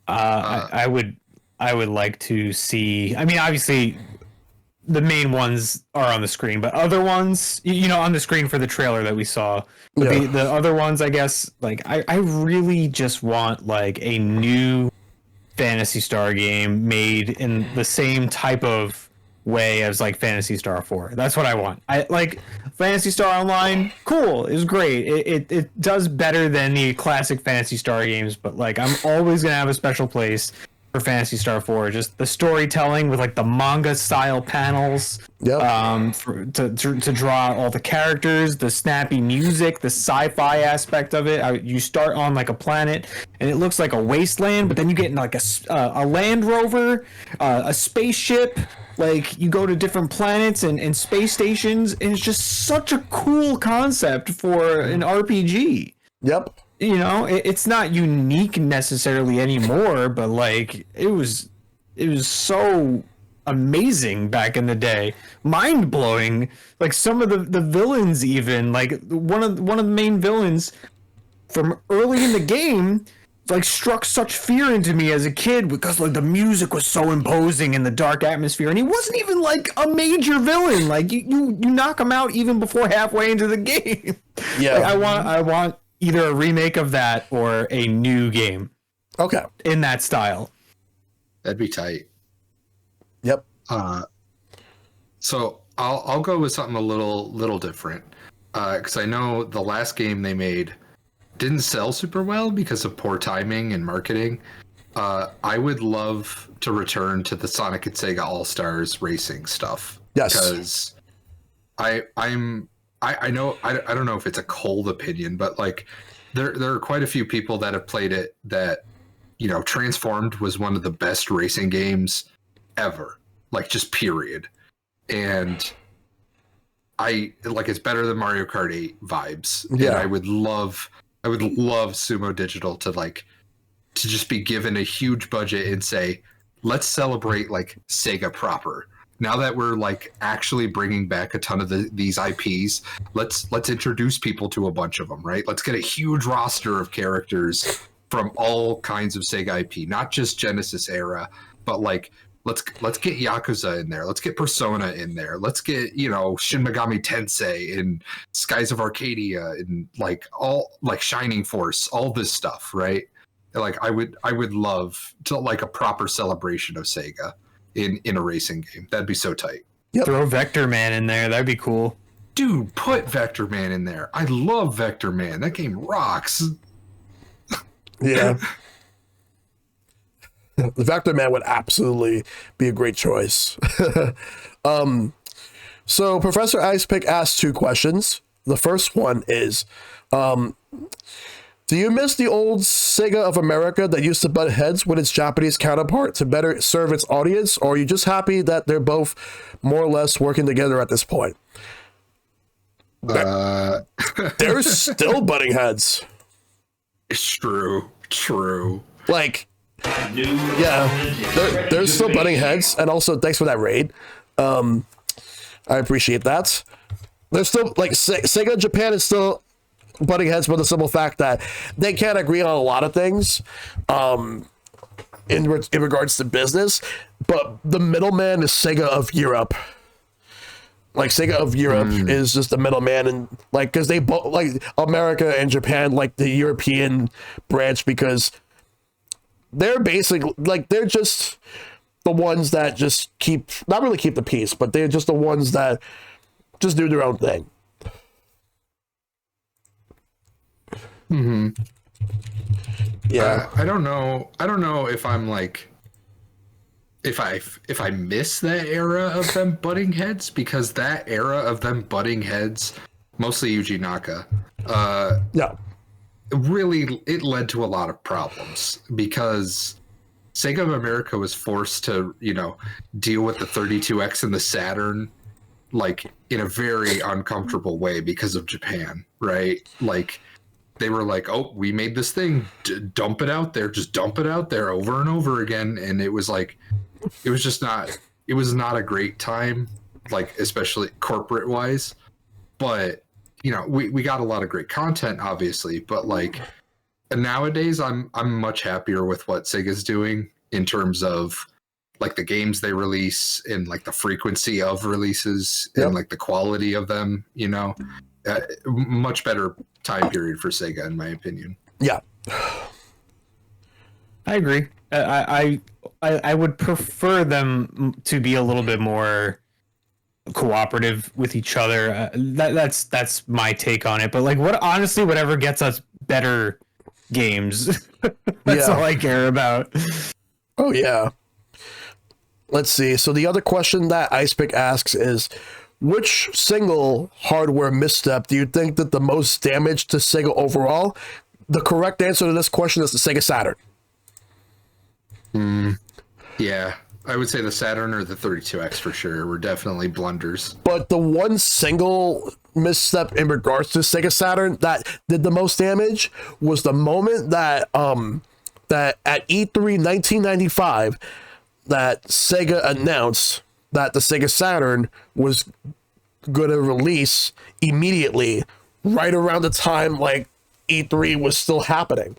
Speaker 3: I would like to see. I mean, obviously, the main ones are on the screen, but other ones, on the screen for the trailer that we saw. But
Speaker 1: Yeah.
Speaker 3: the other ones, I guess, like I really just want like a new Phantasy Star game made in the same type of way as like Phantasy Star 4. That's what I want. I like Phantasy Star Online, cool, it was great. It does better than the classic Phantasy Star games, but like I'm always gonna have a special place for Phantasy Star 4. Just the storytelling with like the manga style panels.
Speaker 1: Yep.
Speaker 3: To draw out all the characters, the snappy music, the sci-fi aspect of it. You start on like a planet and it looks like a wasteland, but then you get in like a Land Rover, a spaceship. Like you go to different planets and space stations, and it's just such a cool concept for an RPG.
Speaker 1: Yep.
Speaker 3: It's not unique necessarily anymore, but like it was so amazing back in the day, mind blowing. Like some of the villains, even like one of the main villains from early in the game, like struck such fear into me as a kid because like the music was so imposing in the dark atmosphere, and he wasn't even like a major villain. Like you knock him out even before halfway into the game.
Speaker 1: Yeah.
Speaker 3: Like, I want either a remake of that or a new game.
Speaker 1: Okay.
Speaker 3: In that style.
Speaker 2: That'd be tight.
Speaker 1: Yep.
Speaker 2: So I'll go with something a little different, because I know the last game they made didn't sell super well because of poor timing and marketing. I would love to return to the Sonic and Sega All Stars racing stuff.
Speaker 1: Yes.
Speaker 2: Because I know I don't know if it's a cold opinion, but like there are quite a few people that have played it that Transformed was one of the best racing games ever, like just period. And it's better than Mario Kart 8 vibes.
Speaker 1: Yeah.
Speaker 2: And I would love Sumo Digital to just be given a huge budget and say, let's celebrate like Sega proper. Now that we're like actually bringing back a ton of these IPs, let's introduce people to a bunch of them, right? Let's get a huge roster of characters from all kinds of Sega IP, not just Genesis era, but like let's get Yakuza in there, let's get Persona in there, let's get Shin Megami Tensei and Skies of Arcadia and like all like Shining Force, all this stuff, right? Like I would love to like a proper celebration of Sega in a racing game. That'd be so tight.
Speaker 1: Yep.
Speaker 3: Throw Vector Man in there. That'd be cool.
Speaker 2: Dude, put Vector Man in there. I love Vector Man. That game rocks.
Speaker 1: Yeah. The Vector Man would absolutely be a great choice. So Professor Icepick asked 2 questions. The first one is, do you miss the old Sega of America that used to butt heads with its Japanese counterpart to better serve its audience, or are you just happy that they're both more or less working together at this point? They're still butting heads.
Speaker 2: It's true.
Speaker 1: Like, yeah, they're still butting heads, and also thanks for that raid. I appreciate that. They're still like Sega Japan is still butting heads for the simple fact that they can't agree on a lot of things in regards to business, but the middleman is Sega of Europe. Like Sega of Europe is just the middleman, and like because they both like America and Japan like the European branch, because they're basically like they're just the ones that just not really keep the peace, but they're just the ones that just do their own thing.
Speaker 2: Mm-hmm.
Speaker 1: Yeah.
Speaker 2: I don't know if I'm like if I miss that era of them butting heads, because that era of them butting heads, mostly Yuji Naka,
Speaker 1: Yeah.
Speaker 2: really it led to a lot of problems, because Sega of America was forced to, deal with the 32X and the Saturn like in a very uncomfortable way because of Japan, right? Like they were like, oh, we made this thing, dump it out there, just dump it out there over and over again. And it was like, it was not a great time, like especially corporate wise. But you know, we got a lot of great content, obviously, but like nowadays, I'm much happier with what Sega's doing in terms of like the games they release and like the frequency of releases and like the quality of them. You know, much better time period for Sega, in my opinion.
Speaker 1: Yeah,
Speaker 3: I agree. I would prefer them to be a little bit more cooperative with each other. That's my take on it. But like, honestly, whatever gets us better games, that's all I care about.
Speaker 1: Oh yeah. Let's see. So the other question that Icepick asks is, which single hardware misstep do you think did the most damage to Sega overall? The correct answer to this question is the Sega Saturn.
Speaker 2: Yeah, I would say the Saturn or the 32X for sure were definitely blunders.
Speaker 1: But the one single misstep in regards to Sega Saturn that did the most damage was the moment that that at E3 1995 that Sega announced that the Sega Saturn was going to release immediately right around the time like E3 was still happening,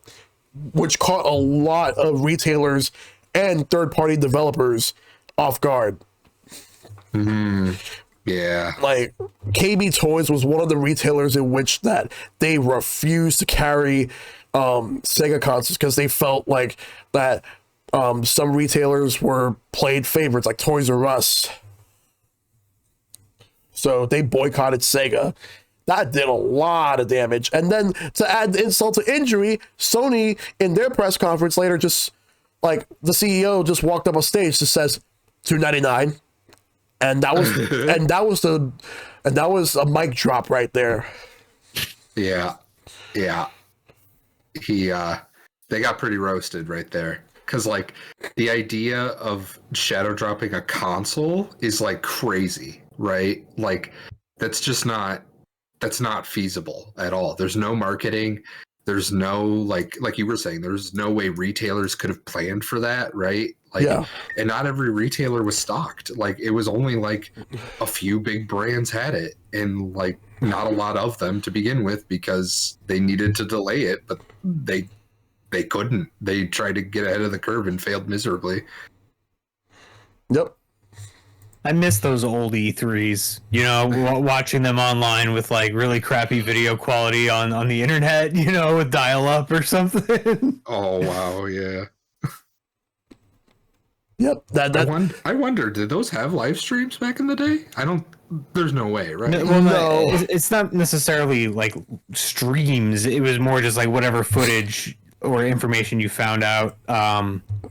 Speaker 1: which caught a lot of retailers and third-party developers off guard.
Speaker 2: Yeah.
Speaker 1: Like KB Toys was one of the retailers in which that they refused to carry Sega consoles because they felt like that some retailers were played favorites like Toys R Us. So they boycotted Sega. That did a lot of damage. And then to add insult to injury, Sony in their press conference later just like the CEO just walked up on stage just says $299. And that was a mic drop right there.
Speaker 2: Yeah. Yeah. They got pretty roasted right there. Cause like the idea of shadow dropping a console is like crazy, right? Like that's not feasible at all. There's no marketing. There's no like you were saying, there's no way retailers could have planned for that, right? Like, and not every retailer was stocked. Like it was only like a few big brands had it, and like not a lot of them to begin with because they needed to delay it, but they couldn't. They tried to get ahead of the curve and failed miserably.
Speaker 1: Yep.
Speaker 3: I miss those old E3s, you know, watching them online with like really crappy video quality on the internet, you know, with dial up or something.
Speaker 2: Oh, wow. Yeah.
Speaker 1: Yep.
Speaker 2: I wonder, did those have live streams back in the day? There's no way, right?
Speaker 3: No. It's not necessarily like streams. It was more just like whatever footage or information you found out,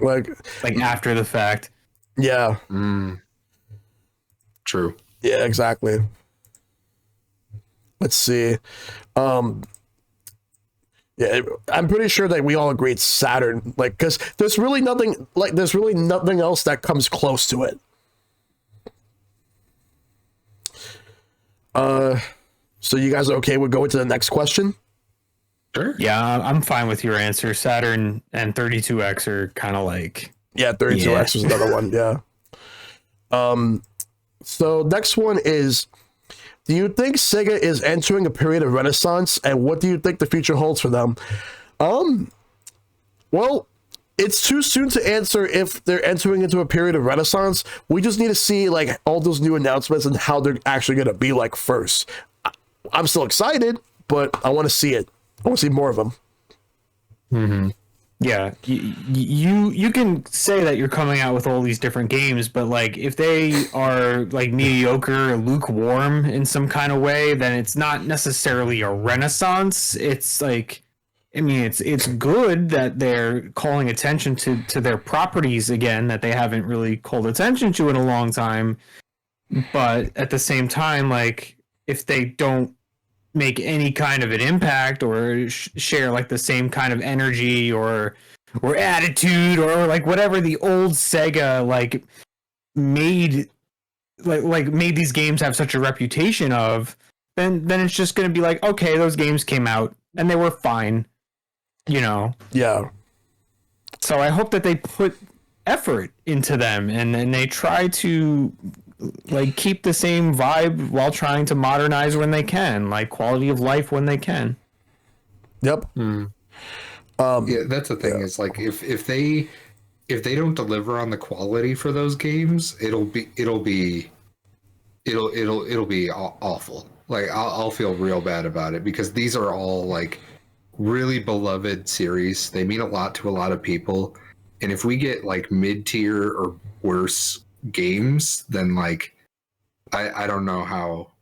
Speaker 3: like after the fact.
Speaker 1: Yeah.
Speaker 2: True.
Speaker 1: Yeah, exactly. Let's see. Yeah, I'm pretty sure that we all agree it's Saturn, like, because there's really nothing else that comes close to it. So you guys are okay with going to the next question?
Speaker 2: Sure.
Speaker 3: Yeah, I'm fine with your answer. Saturn and 32X are kind of like...
Speaker 1: Yeah, 32X was another one, yeah. So next one is, do you think Sega is entering a period of renaissance, and what do you think the future holds for them? Well, it's too soon to answer if they're entering into a period of renaissance. We just need to see like all those new announcements and how they're actually going to be like first. I'm still excited, but I want to see it. I want to see more of them.
Speaker 3: Mm-hmm. Yeah, you can say that you're coming out with all these different games, but like if they are like mediocre or lukewarm in some kind of way, then it's not necessarily a renaissance. It's like, I mean, it's good that they're calling attention to their properties again that they haven't really called attention to in a long time. But at the same time, like if they don't make any kind of an impact or share like the same kind of energy or attitude or like whatever the old Sega like made these games have such a reputation of, then it's just going to be like, okay, those games came out and they were fine, you know.
Speaker 1: Yeah.
Speaker 3: So I hope that they put effort into them and they try to like keep the same vibe while trying to modernize when they can, like quality of life when they can.
Speaker 1: Yep.
Speaker 2: Yeah, that's the thing is like if they don't deliver on the quality for those games, it'll be awful. Like I'll feel real bad about it because these are all like really beloved series. They mean a lot to a lot of people, and if we get like mid-tier or worse games, then like I don't know how.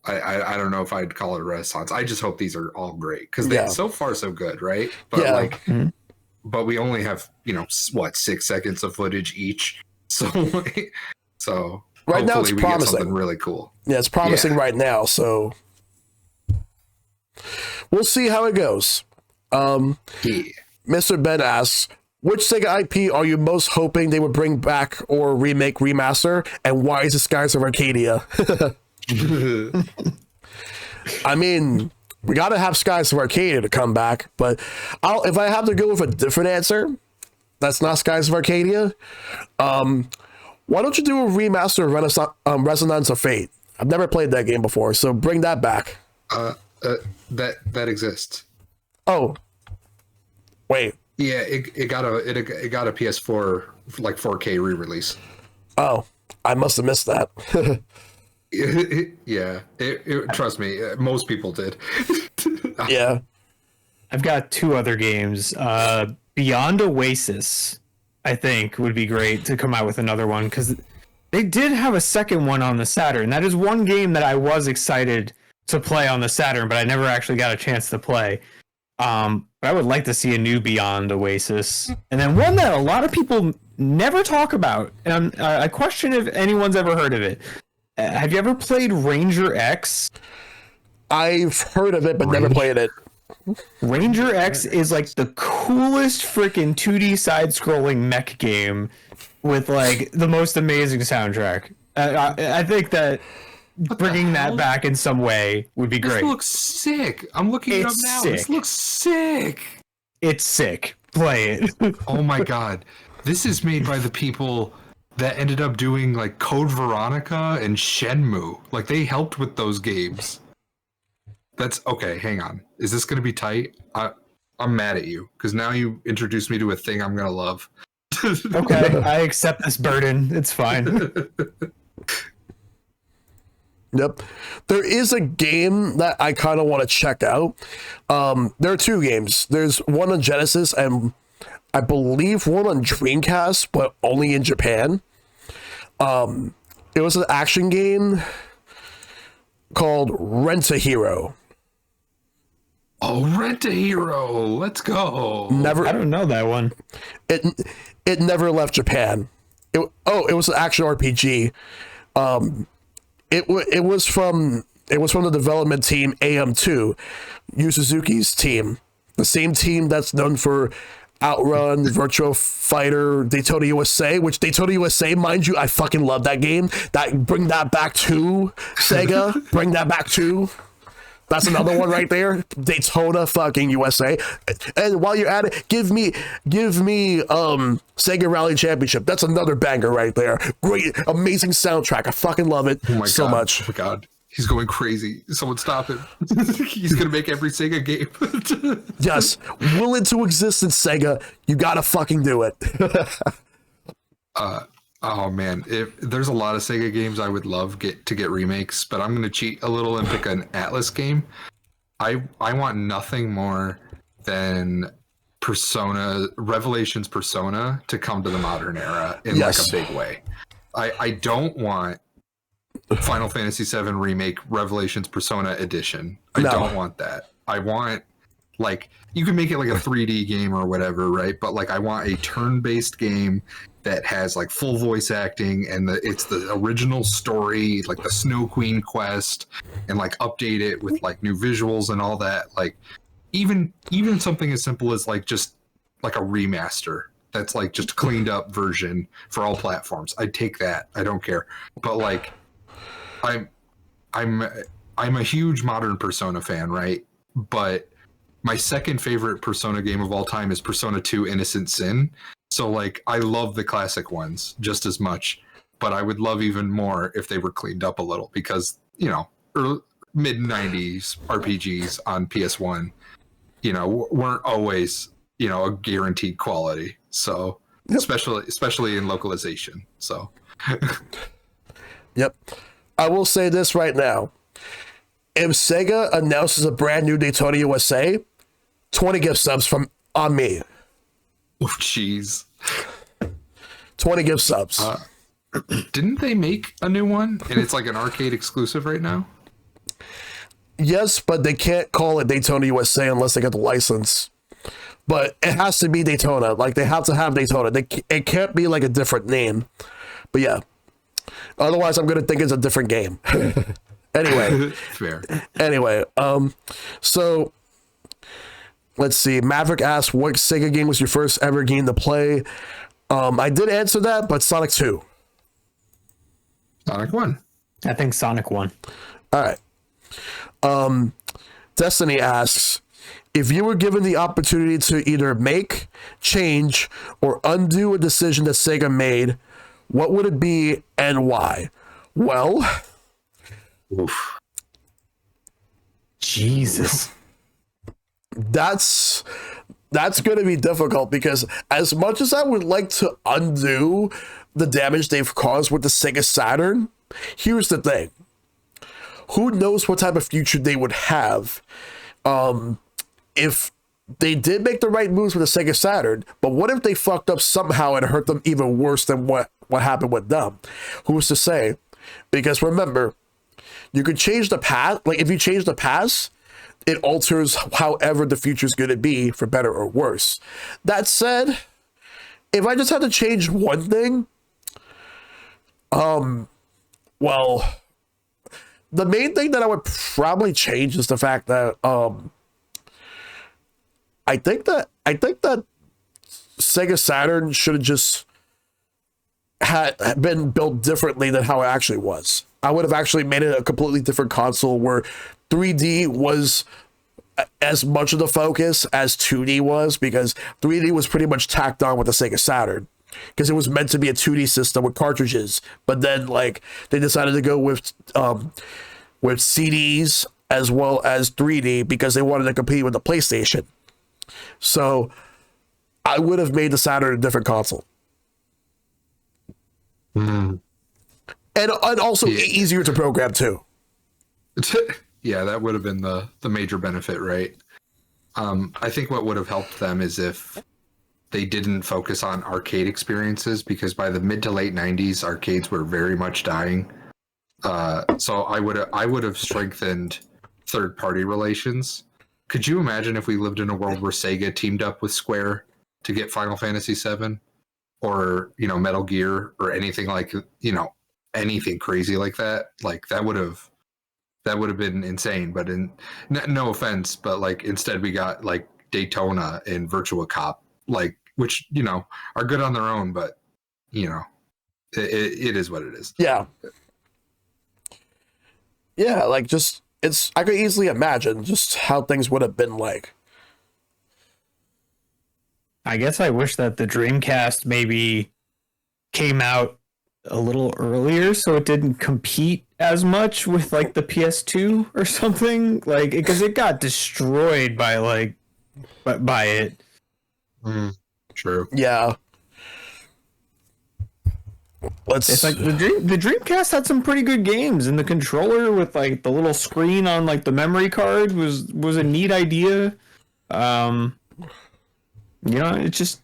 Speaker 2: I don't know if I'd call it a renaissance. I just hope these are all great because so far so good, right? But like, but we only have 6 seconds of footage each, so
Speaker 1: right now it's
Speaker 2: we
Speaker 1: promising.
Speaker 2: Get something really cool.
Speaker 1: Yeah, it's promising right now. So we'll see how it goes. Mr. Ben asks, which Sega IP are you most hoping they would bring back or remake, remaster, and why is it Skies of Arcadia? I mean, we gotta have Skies of Arcadia to come back, but if I have to go with a different answer, that's not Skies of Arcadia. Why don't you do a remaster of Resonance of Fate? I've never played that game before, so bring that back.
Speaker 2: That exists.
Speaker 1: Oh, wait.
Speaker 2: Yeah, it got a PS4 like 4K re-release.
Speaker 1: Oh, I must have missed that.
Speaker 2: Yeah, trust me, most people did.
Speaker 1: Yeah.
Speaker 3: I've got 2 other games. Beyond Oasis, I think, would be great to come out with another one because they did have a second one on the Saturn. That is one game that I was excited to play on the Saturn, but I never actually got a chance to play. But I would like to see a new Beyond Oasis. And then one that a lot of people never talk about, and I question if anyone's ever heard of it. Have you ever played Ranger X?
Speaker 1: I've heard of it, but never played it.
Speaker 3: Ranger X is like the coolest freaking 2D side-scrolling mech game with like the most amazing soundtrack. I think that bringing that back in some way would be great.
Speaker 2: This looks sick. I'm looking it up now.
Speaker 3: Sick.
Speaker 2: This looks sick.
Speaker 3: It's sick. Play it.
Speaker 2: Oh my god. This is made by the people that ended up doing like Code Veronica and Shenmue. Like they helped with those games. That's okay. Hang on. Is this going to be tight? I'm mad at you because now you introduced me to a thing I'm going to love.
Speaker 3: Okay, I accept this burden. It's fine.
Speaker 1: Yep. There is a game that I kind of want to check out. There are 2 games. There's one on Genesis and I believe one on Dreamcast, but only in Japan. It was an action game called Rent-A-Hero.
Speaker 2: Oh, Rent-A-Hero. Let's go.
Speaker 3: I don't know that one.
Speaker 1: It never left Japan. It was an action RPG. It was from the development team AM2, Yu Suzuki's team, the same team that's known for Outrun, Virtua Fighter, Daytona USA, which Daytona USA, mind you, I fucking love that game. Bring that back to Sega. Bring that back to. That's another one right there. Daytona fucking USA. And while you're at it, give me Sega Rally Championship. That's another banger right there. Great, amazing soundtrack. I fucking love it so much.
Speaker 2: Oh my god. He's going crazy. Someone stop him. He's going to make every Sega game.
Speaker 1: Yes. Will into existence, Sega. You gotta fucking do it.
Speaker 2: Oh man, if there's a lot of Sega games I would love to get remakes, but I'm going to cheat a little and pick an Atlas game. I want nothing more than Revelations Persona to come to the modern era in like a big way. I don't want Final Fantasy VII Remake Revelations Persona Edition. I don't want that. I want, like, you can make it like a 3D game or whatever, right? But like, I want a turn-based game that has like full voice acting and it's the original story, like the Snow Queen quest, and like update it with like new visuals and all that. Like, even something as simple as like just like a remaster that's like just cleaned up version for all platforms. I'd take that. I don't care. But like, I'm a huge modern Persona fan, right? But my second favorite Persona game of all time is Persona 2 Innocent Sin. So like, I love the classic ones just as much. but I would love even more if they were cleaned up a little because, you know, mid 90s RPGs on PS1, you know, weren't always, you know, a guaranteed quality. So especially in localization. So
Speaker 1: Yep. I will say this right now. If Sega announces a brand new Daytona USA, 20 gift subs on me.
Speaker 2: oh jeez.
Speaker 1: 20 gift subs.
Speaker 2: Didn't they make a new one and it's like an arcade exclusive right now?
Speaker 1: Yes, but they can't call it Daytona USA unless they get the license. But it has to be Daytona. Like, they have to have Daytona. It can't be like a different name. But yeah. Otherwise, I'm going to think it's a different game. Anyway.
Speaker 2: Fair.
Speaker 1: Anyway, so let's see. Maverick asked, what Sega game was your first ever game to play? I did answer that, but Sonic 2.
Speaker 2: Sonic 1.
Speaker 3: I think Sonic 1.
Speaker 1: All right. Destiny asks, if you were given the opportunity to either make, change, or undo a decision that Sega made, what would it be and why? Well,
Speaker 2: oof.
Speaker 3: Jesus.
Speaker 1: That's going to be difficult because as much as I would like to undo the damage they've caused with the Sega Saturn, here's the thing. Who knows what type of future they would have if they did make the right moves with the Sega Saturn, but what if they fucked up somehow and hurt them even worse than what happened with them? Who's to say? Because remember, you could change the path. Like, if you change the past, it alters however the future is going to be, for better or worse. That said, if I just had to change one thing, well, the main thing that I would probably change is the fact that I think that Sega Saturn should have just had been built differently than how it actually was. I would have actually made it a completely different console where 3D was as much of the focus as 2D was, because 3D was pretty much tacked on with the Sega Saturn because it was meant to be a 2D system with cartridges, but then like they decided to go with CDs as well as 3D because they wanted to compete with the PlayStation. So I would have made the Saturn a different console. And also easier to program too.
Speaker 2: Yeah, that would have been the major benefit, right? I think what would have helped them is if they didn't focus on arcade experiences, because by the mid to late 90s, arcades were very much dying. So I would have strengthened third-party relations. Could you imagine if we lived in a world where Sega teamed up with Square to get Final Fantasy VII, or Metal Gear, or anything like anything crazy like that? Like that would have been insane. But no offense, but like instead we got like Daytona and Virtua Cop, like which are good on their own, but it is what it is.
Speaker 1: Yeah, like just I could easily imagine just how things would have been like.
Speaker 3: I guess I wish that the Dreamcast maybe came out a little earlier so it didn't compete as much with like the PS2 or something, like because it got destroyed by it.
Speaker 2: True.
Speaker 1: Yeah.
Speaker 3: It's like the Dreamcast had some pretty good games, and the controller with like the little screen on like the memory card was a neat idea. I guess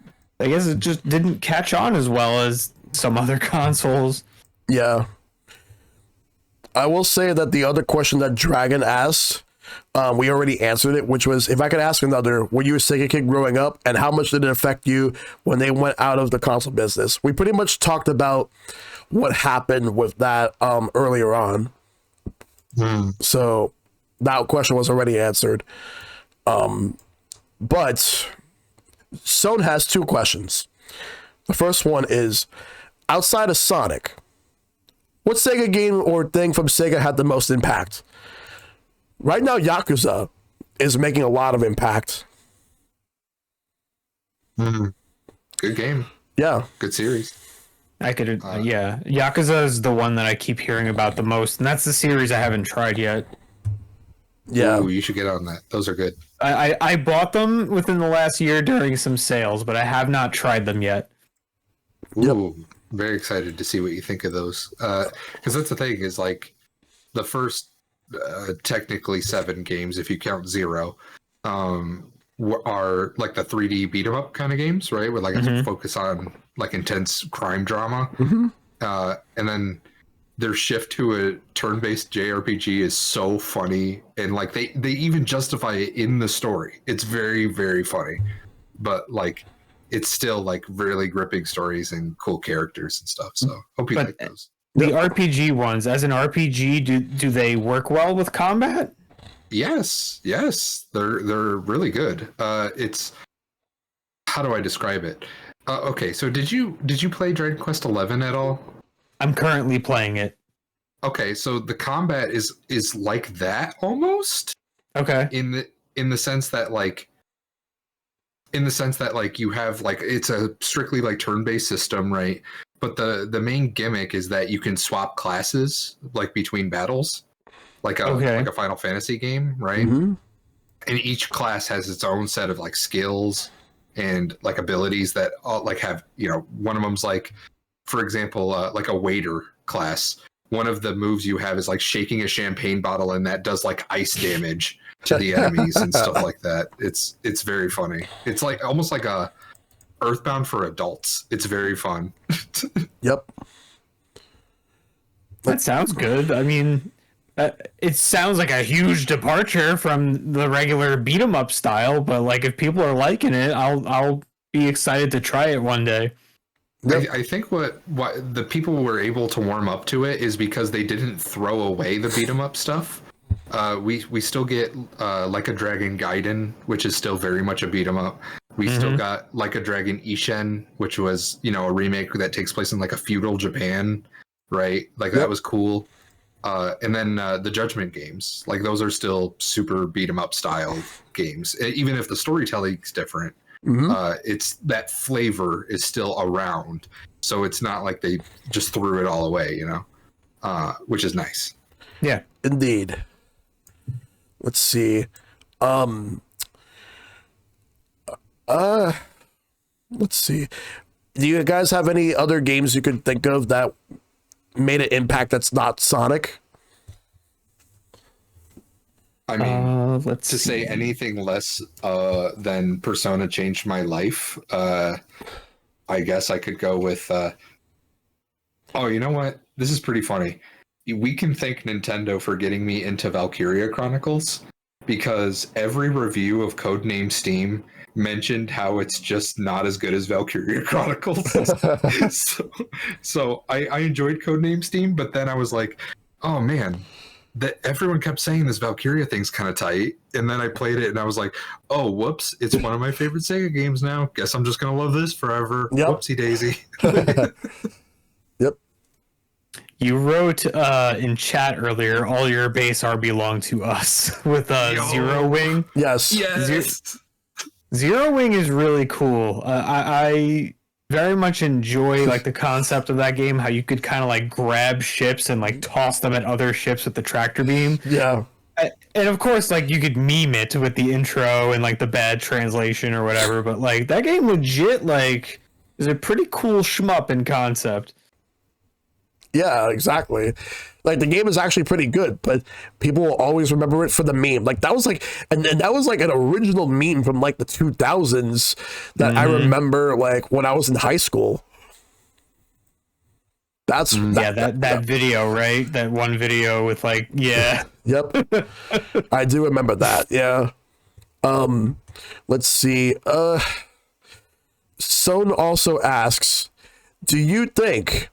Speaker 3: it just didn't catch on as well as some other consoles.
Speaker 1: Yeah. I will say that the other question that Dragon asked, we already answered it, which was, if I could ask another, were you a Sega kid growing up, and how much did it affect you when they went out of the console business? We pretty much talked about what happened with that earlier on. So that question was already answered. But Son has two questions. The first one is, outside of Sonic, what Sega game or thing from Sega had the most impact? Right now, Yakuza is making a lot of impact.
Speaker 2: Good game.
Speaker 1: Yeah.
Speaker 2: Good series.
Speaker 3: I could, yeah. Yakuza is the one that I keep hearing about the most, and that's the series I haven't tried yet.
Speaker 1: Yeah.
Speaker 2: Ooh, you should get on that. Those are good.
Speaker 3: I bought them within the last year during some sales, but I have not tried them yet.
Speaker 2: Ooh, very excited to see what you think of those. Because that's the thing is like the first technically 7 games, if you count 0, are like the 3D beat 'em up kind of games, right? With like a focus on like intense crime drama. And then their shift to a turn-based JRPG is so funny, and like they even justify it in the story. It's very, very funny, but like it's still like really gripping stories and cool characters and stuff. So hope you like those.
Speaker 3: The RPG ones, as an RPG, do they work well with combat?
Speaker 2: Yes, they're really good. It's, how do I describe it? Okay, so did you play Dragon Quest XI at all?
Speaker 3: I'm currently playing it.
Speaker 2: Okay, so the combat is like that almost.
Speaker 3: Okay.
Speaker 2: In the sense that like you have like, it's a strictly like turn-based system, right? But the main gimmick is that you can swap classes like between battles, like a Final Fantasy game, right? And each class has its own set of like skills and like abilities that all like have, one of them's like, for example, like a waiter class. One of the moves you have is like shaking a champagne bottle, and that does like ice damage to the enemies and stuff like that. It's very funny. It's like almost like a Earthbound for adults. It's very fun.
Speaker 1: Yep.
Speaker 3: That sounds good. I mean, it sounds like a huge departure from the regular beat 'em up style, but like if people are liking it, I'll be excited to try it one day.
Speaker 2: Yep. I think what the people were able to warm up to it is because they didn't throw away the beat 'em up stuff. We still get Like a Dragon Gaiden, which is still very much a beat 'em up. We still got Like a Dragon Ishin, which was a remake that takes place in like a feudal Japan, right? Like that was cool. And then the Judgment games, like those are still super beat 'em up style games, even if the storytelling's different. It's that flavor is still around, so it's not like they just threw it all away, which is nice.
Speaker 3: Yeah,
Speaker 1: indeed. Let's see. Let's see. Do you guys have any other games you could think of that made an impact that's not Sonic?
Speaker 2: I mean,
Speaker 3: let's
Speaker 2: say anything less than Persona changed my life, I guess I could go with oh, you know what? This is pretty funny. We can thank Nintendo for getting me into Valkyria Chronicles, because every review of Codename Steam mentioned how it's just not as good as Valkyria Chronicles. so I enjoyed Codename Steam, but then I was like, oh man, that everyone kept saying this Valkyria thing's kind of tight, and then I played it and I was like, oh whoops, it's one of my favorite Sega games now. Guess I'm just gonna love this forever. Whoopsie daisy.
Speaker 1: Yep.
Speaker 3: You wrote in chat earlier, all your base are belong to us with Zero Wing.
Speaker 1: Yes.
Speaker 3: Zero Wing is really cool. I very much enjoy like the concept of that game, how you could kind of like grab ships and like toss them at other ships with the tractor beam.
Speaker 1: Yeah.
Speaker 3: And of course, like you could meme it with the intro and like the bad translation or whatever, but like that game legit like is a pretty cool shmup in concept.
Speaker 1: Yeah, exactly. Like the game is actually pretty good, but people will always remember it for the meme. Like that was like, and that was like an original meme from like the 2000s that I remember like when I was in high school. That's
Speaker 3: that video, right? That one video with like, yeah.
Speaker 1: Yep. I do remember that. Yeah. Let's see. Son also asks, do you think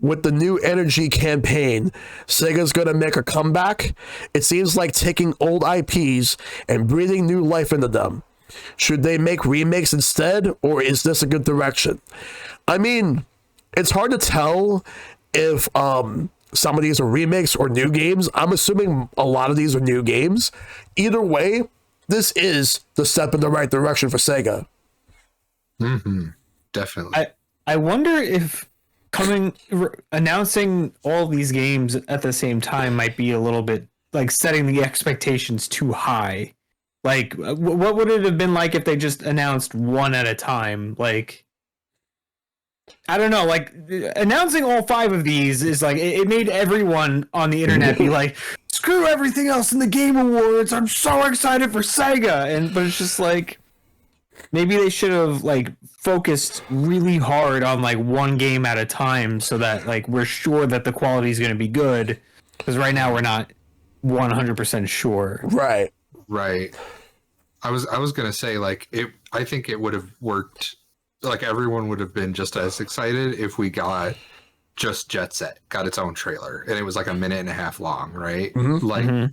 Speaker 1: with the new energy campaign, Sega's gonna make a comeback? It seems like taking old IPs and breathing new life into them. Should they make remakes instead, or is this a good direction? I mean, it's hard to tell if some of these are remakes or new games. I'm assuming a lot of these are new games. Either way, this is the step in the right direction for Sega.
Speaker 2: Definitely.
Speaker 3: I wonder if announcing all these games at the same time might be a little bit like setting the expectations too high. Like, what would it have been like if they just announced one at a time? Like, I don't know. Like, announcing all 5 of these is like it made everyone on the internet be like, "Screw everything else in the Game Awards! I'm so excited for Sega!" But it's just like maybe they should have like focused really hard on like one game at a time so that like we're sure that the quality is going to be good. Because right now we're not 100% sure.
Speaker 1: Right.
Speaker 2: Right. I was gonna say like I think it would have worked. Like everyone would have been just as excited if we got just Jet Set got its own trailer and it was like a minute and a half long, right?
Speaker 1: Mm-hmm.
Speaker 2: Like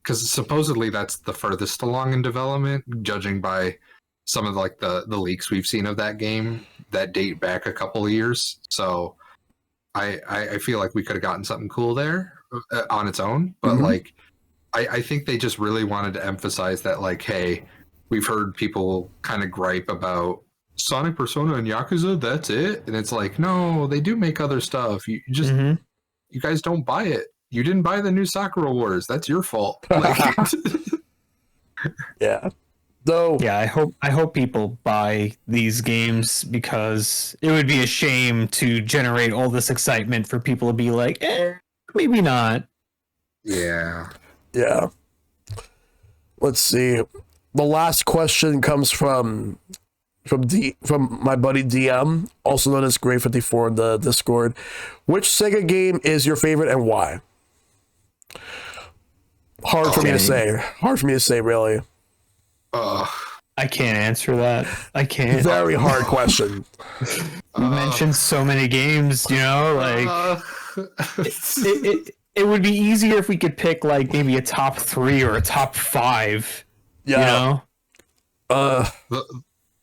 Speaker 2: because supposedly that's the furthest along in development, judging by some of like the leaks we've seen of that game that date back a couple of years. So I feel like we could have gotten something cool there on its own, but like I think they just really wanted to emphasize that like, hey, we've heard people kind of gripe about Sonic, Persona, and Yakuza, that's it. And it's like, no, they do make other stuff. You just you guys don't buy it. You didn't buy the new Sakura Wars. That's your fault. Like,
Speaker 1: Yeah. Though.
Speaker 3: Yeah, I hope people buy these games because it would be a shame to generate all this excitement for people to be like, maybe not.
Speaker 2: yeah.
Speaker 1: Yeah. Let's see. The last question comes from my buddy DM, also known as Gray54 in the Discord. Which Sega game is your favorite and why? Hard for me to say. Hard for me to say, really.
Speaker 3: I can't answer that. I can't.
Speaker 1: Very hard question.
Speaker 3: You mentioned so many games, you know, like it would be easier if we could pick like maybe a top 3 or a top 5.
Speaker 1: Yeah.
Speaker 3: You know?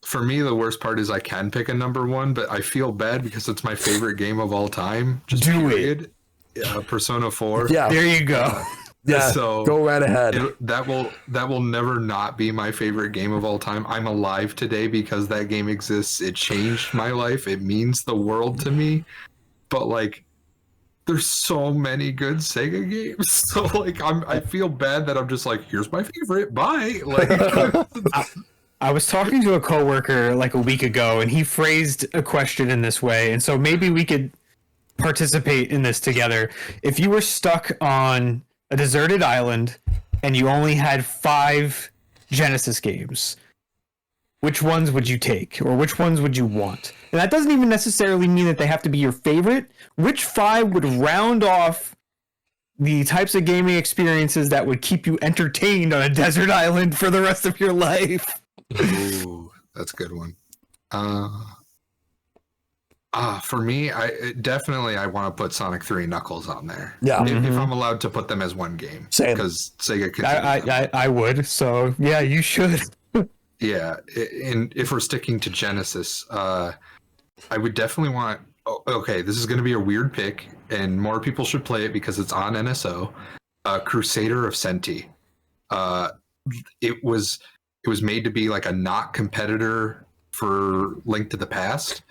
Speaker 2: For me, the worst part is I can pick a number 1, but I feel bad because it's my favorite game of all time. Just
Speaker 3: Do
Speaker 2: period. Yeah, Persona 4.
Speaker 1: Yeah.
Speaker 3: There you go.
Speaker 1: Yeah.
Speaker 2: So
Speaker 1: go right ahead.
Speaker 2: That will never not be my favorite game of all time. I'm alive today because that game exists. It changed my life. It means the world to me. But like, there's so many good Sega games. So like, I feel bad that I'm just like, here's my favorite. Bye. Like,
Speaker 3: I was talking to a coworker like a week ago, and he phrased a question in this way, and so maybe we could participate in this together. If you were stuck on a deserted island and you only had 5 Genesis games, which ones would you take, or which ones would you want? And that doesn't even necessarily mean that they have to be your favorite. Which 5 would round off the types of gaming experiences that would keep you entertained on a desert island for the rest of your life?
Speaker 2: Ooh, that's a good one. For me, I definitely want to put Sonic 3 and Knuckles on there.
Speaker 1: Yeah.
Speaker 2: If I'm allowed to put them as one game.
Speaker 1: Same.
Speaker 2: Because Sega could.
Speaker 3: I would. So yeah, you should.
Speaker 2: Yeah, and if we're sticking to Genesis, I would definitely want. Okay, this is going to be a weird pick, and more people should play it because it's on NSO. Crusader of Senti. It was made to be like a not competitor for Link to the Past,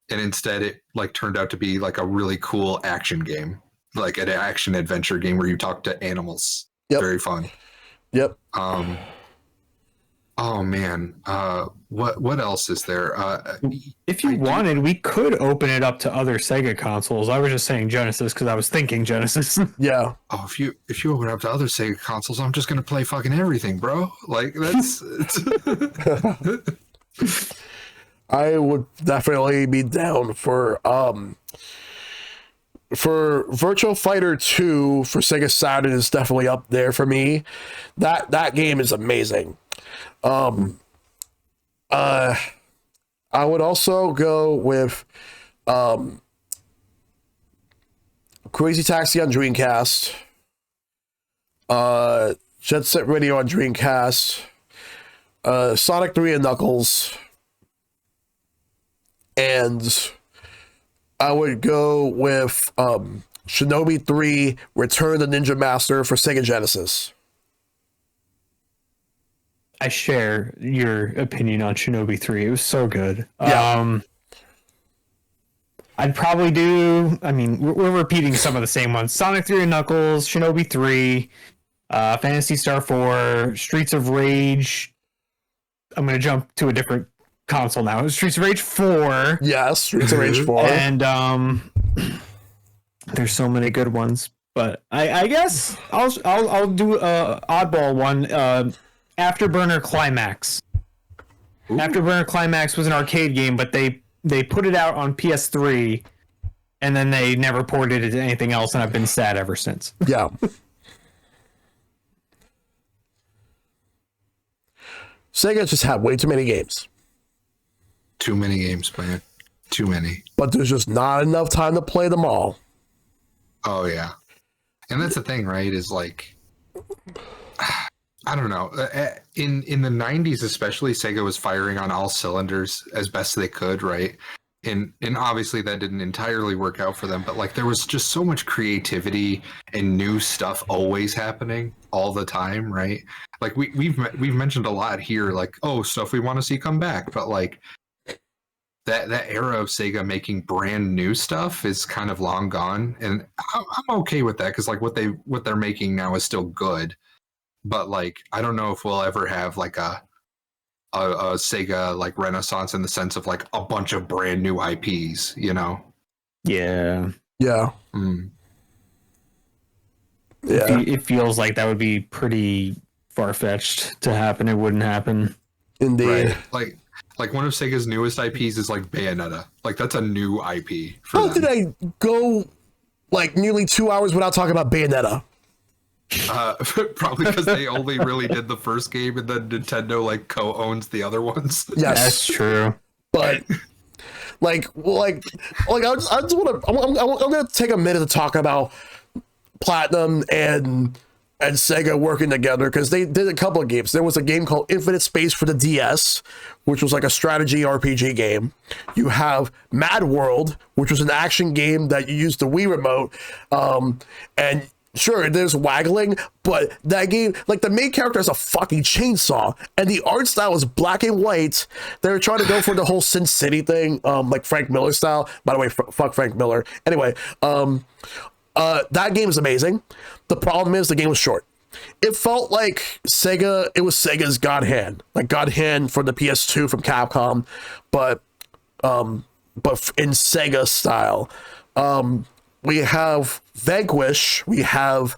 Speaker 2: and instead it like turned out to be like a really cool action game, like an action adventure game where you talk to animals.
Speaker 1: Yep.
Speaker 2: Very fun.
Speaker 1: Yep.
Speaker 2: Oh man, what else is there?
Speaker 3: If you wanted, we could open it up to other Sega consoles. I was just saying Genesis because I was thinking Genesis.
Speaker 1: Yeah.
Speaker 2: Oh, if you open it up to other Sega consoles, I'm just gonna play fucking everything, bro. Like that's.
Speaker 1: I would definitely be down for Virtual Fighter 2 for Sega Saturn is definitely up there for me. That game is amazing. I would also go with Crazy Taxi on Dreamcast, Jet Set Radio on Dreamcast, Sonic 3 and Knuckles, and I would go with Shinobi 3 Return of the Ninja Master for Sega Genesis.
Speaker 3: I share your opinion on Shinobi 3. It was so good.
Speaker 1: Yeah.
Speaker 3: I'd probably do. I mean, we're repeating some of the same ones: Sonic 3 and Knuckles, Shinobi 3, Phantasy Star 4, Streets of Rage. I'm gonna jump to a different console now. Streets of Rage 4.
Speaker 1: Yes, Streets of Rage 4.
Speaker 3: And there's so many good ones, but I guess I'll do a oddball one. Afterburner Climax. Ooh. Afterburner Climax was an arcade game, but they put it out on PS3, and then they never ported it to anything else, and I've been sad ever since.
Speaker 1: Yeah. Sega just had way too many games.
Speaker 2: Too many games, man. Too many.
Speaker 1: But there's just not enough time to play them all.
Speaker 2: Oh, yeah. And that's the thing, right? Is like, I don't know. In the 90s, especially, Sega was firing on all cylinders as best they could, right? And obviously that didn't entirely work out for them, but like there was just so much creativity and new stuff always happening all the time, right? Like we've mentioned a lot here, like, oh, stuff we want to see come back, but like that era of Sega making brand new stuff is kind of long gone, and I'm okay with that because like what they're making now is still good, but like I don't know if we'll ever have like a Sega like renaissance in the sense of like a bunch of brand new IPs, you know?
Speaker 3: Yeah.
Speaker 1: Yeah.
Speaker 2: Mm.
Speaker 1: Yeah.
Speaker 3: It feels like that would be pretty far-fetched to happen. It wouldn't happen.
Speaker 1: Indeed.
Speaker 2: Right. Like one of Sega's newest IPs is like Bayonetta. Like that's a new IP for
Speaker 1: How
Speaker 2: them.
Speaker 1: did I go like nearly 2 hours without talking about Bayonetta?
Speaker 2: Probably because they only really did the first game, and then Nintendo like co-owns the other ones.
Speaker 1: Yes,
Speaker 3: that's true.
Speaker 1: But I just want to. I'm going to take a minute to talk about Platinum and Sega working together, because they did a couple of games. There was a game called Infinite Space for the DS, which was like a strategy RPG game. You have Mad World, which was an action game that you used the Wii remote, and sure, there's waggling, but that game, like the main character has a fucking chainsaw, and the art style is black and white. They're trying to go for the whole Sin City thing, like Frank Miller style. By the way, fuck Frank Miller. Anyway, that game is amazing. The problem is the game was short. It felt like Sega, it was Sega's God Hand, like God Hand for the PS2 from Capcom, but in Sega style. We have Vanquish, we have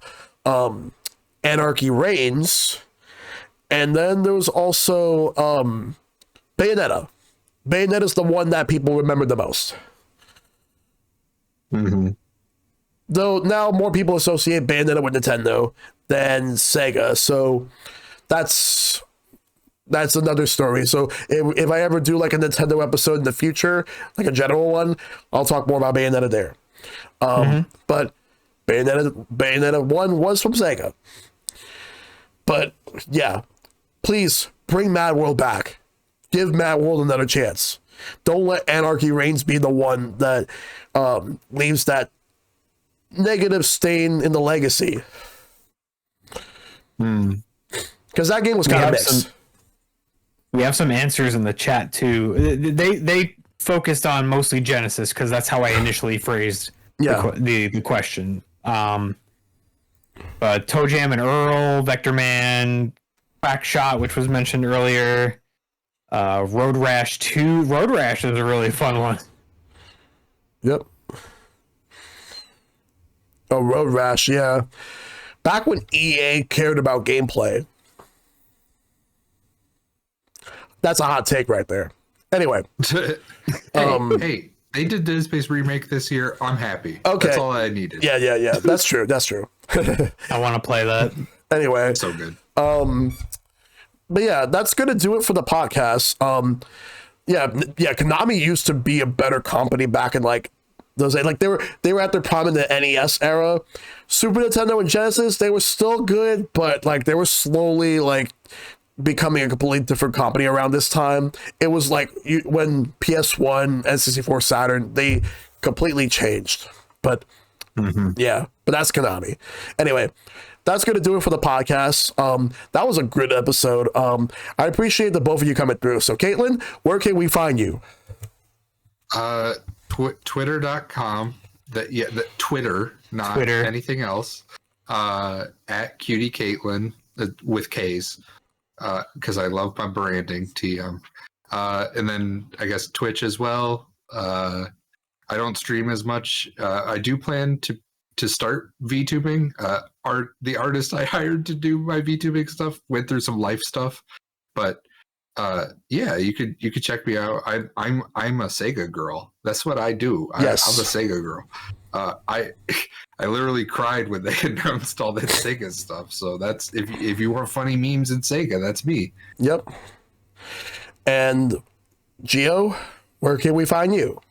Speaker 1: Anarchy Reigns, and then there was also Bayonetta. Bayonetta's the one that people remember the most.
Speaker 2: Mm-hmm.
Speaker 1: Though now more people associate Bayonetta with Nintendo than Sega, so that's another story. So if I ever do like a Nintendo episode in the future, like a general one, I'll talk more about Bayonetta there. But Bayonetta 1 was from Sega. But yeah, please bring Mad World back. Give Mad World another chance. Don't let Anarchy Reigns be the one that leaves that negative stain in the legacy. Because that game was kind of mixed.
Speaker 3: We have some answers in the chat too. They focused on mostly Genesis because that's how I initially phrased the question. But Toe Jam and Earl, Vector Man, Crackshot, which was mentioned earlier, Road Rash 2. Road Rash is a really fun one.
Speaker 1: Yep. Oh, Road Rash, yeah. Back when EA cared about gameplay. That's a hot take right there. Anyway.
Speaker 2: Hey, they did Dead Space remake this year. I'm happy.
Speaker 1: Okay.
Speaker 2: That's all I needed.
Speaker 1: Yeah. That's true.
Speaker 3: I want to play that.
Speaker 1: Anyway.
Speaker 2: So good.
Speaker 1: But yeah, that's gonna do it for the podcast. Yeah, Konami used to be a better company back in like those days. Like they were at their prime in the NES era. Super Nintendo and Genesis, they were still good, but like they were slowly like becoming a completely different company around this time. It was like when PS1 and 64 Saturn, they completely changed. But yeah, but that's Konami. Anyway, that's going to do it for the podcast. That was a good episode. I appreciate the both of you coming through. So, Caitlin, where can we find you?
Speaker 2: Twitter.com. Twitter, not
Speaker 3: Twitter.
Speaker 2: anything else. At KutieKatelyn with K's, because I love my branding. TM. And then I guess Twitch as well. I don't stream as much. I do plan to start VTubing. The artist I hired to do my VTubing stuff went through some life stuff, but yeah, you could check me out. I'm a Sega girl. That's what I do.
Speaker 1: Yes.
Speaker 2: I'm a Sega girl. I literally cried when they announced all that Sega stuff. So that's if you want funny memes in Sega, that's me.
Speaker 1: Yep. And Geo, where can we find you?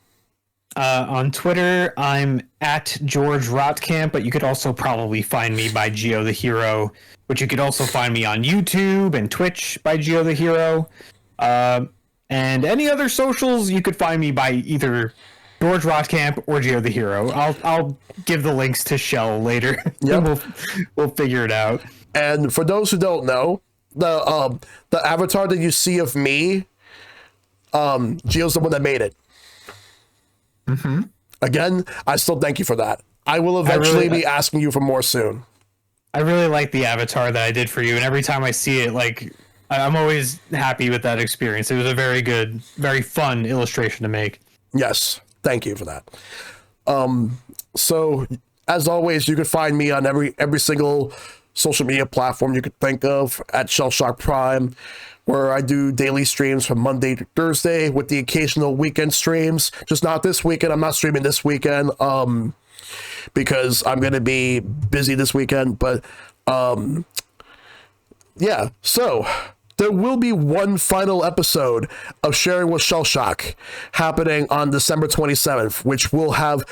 Speaker 3: On Twitter, I'm at George Rotkamp, but you could also probably find me by GeoTheHero, which you could also find me on YouTube and Twitch by GeoTheHero. And any other socials, you could find me by either George Rotkamp or GeoTheHero. I'll give the links to Shell later.
Speaker 1: Yep.
Speaker 3: we'll figure it out.
Speaker 1: And for those who don't know, the avatar that you see of me, Geo's the one that made it.
Speaker 2: Mm-hmm.
Speaker 1: Again, I still thank you for that. I will eventually be asking you for more soon.
Speaker 3: I really like the avatar that I did for you, and every time I see it, like, I'm always happy with that experience. It was a very good, very fun illustration to make.
Speaker 1: Yes, thank you for that. So as always, you can find me on every single social media platform you could think of at ShellshockPrime, where I do daily streams from Monday to Thursday with the occasional weekend streams. Just not this weekend. I'm not streaming this weekend because I'm going to be busy this weekend. But yeah, so there will be one final episode of Sharing with Shellshock happening on December 27th, which will have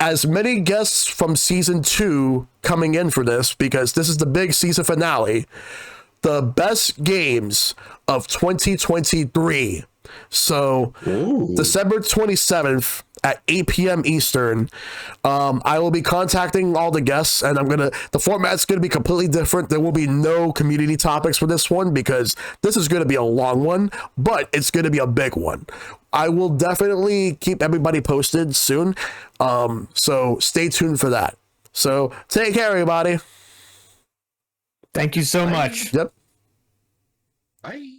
Speaker 1: as many guests from season 2 coming in for this, because this is the big season finale. The best games of 2023. So December 27th at 8 p.m. Eastern, I will be contacting all the guests, and the format's going to be completely different. There will be no community topics for this one because this is going to be a long one, but it's going to be a big one. I will definitely keep everybody posted soon. So stay tuned for that. So take care, everybody.
Speaker 3: Thank you so much.
Speaker 1: Yep.
Speaker 2: Bye.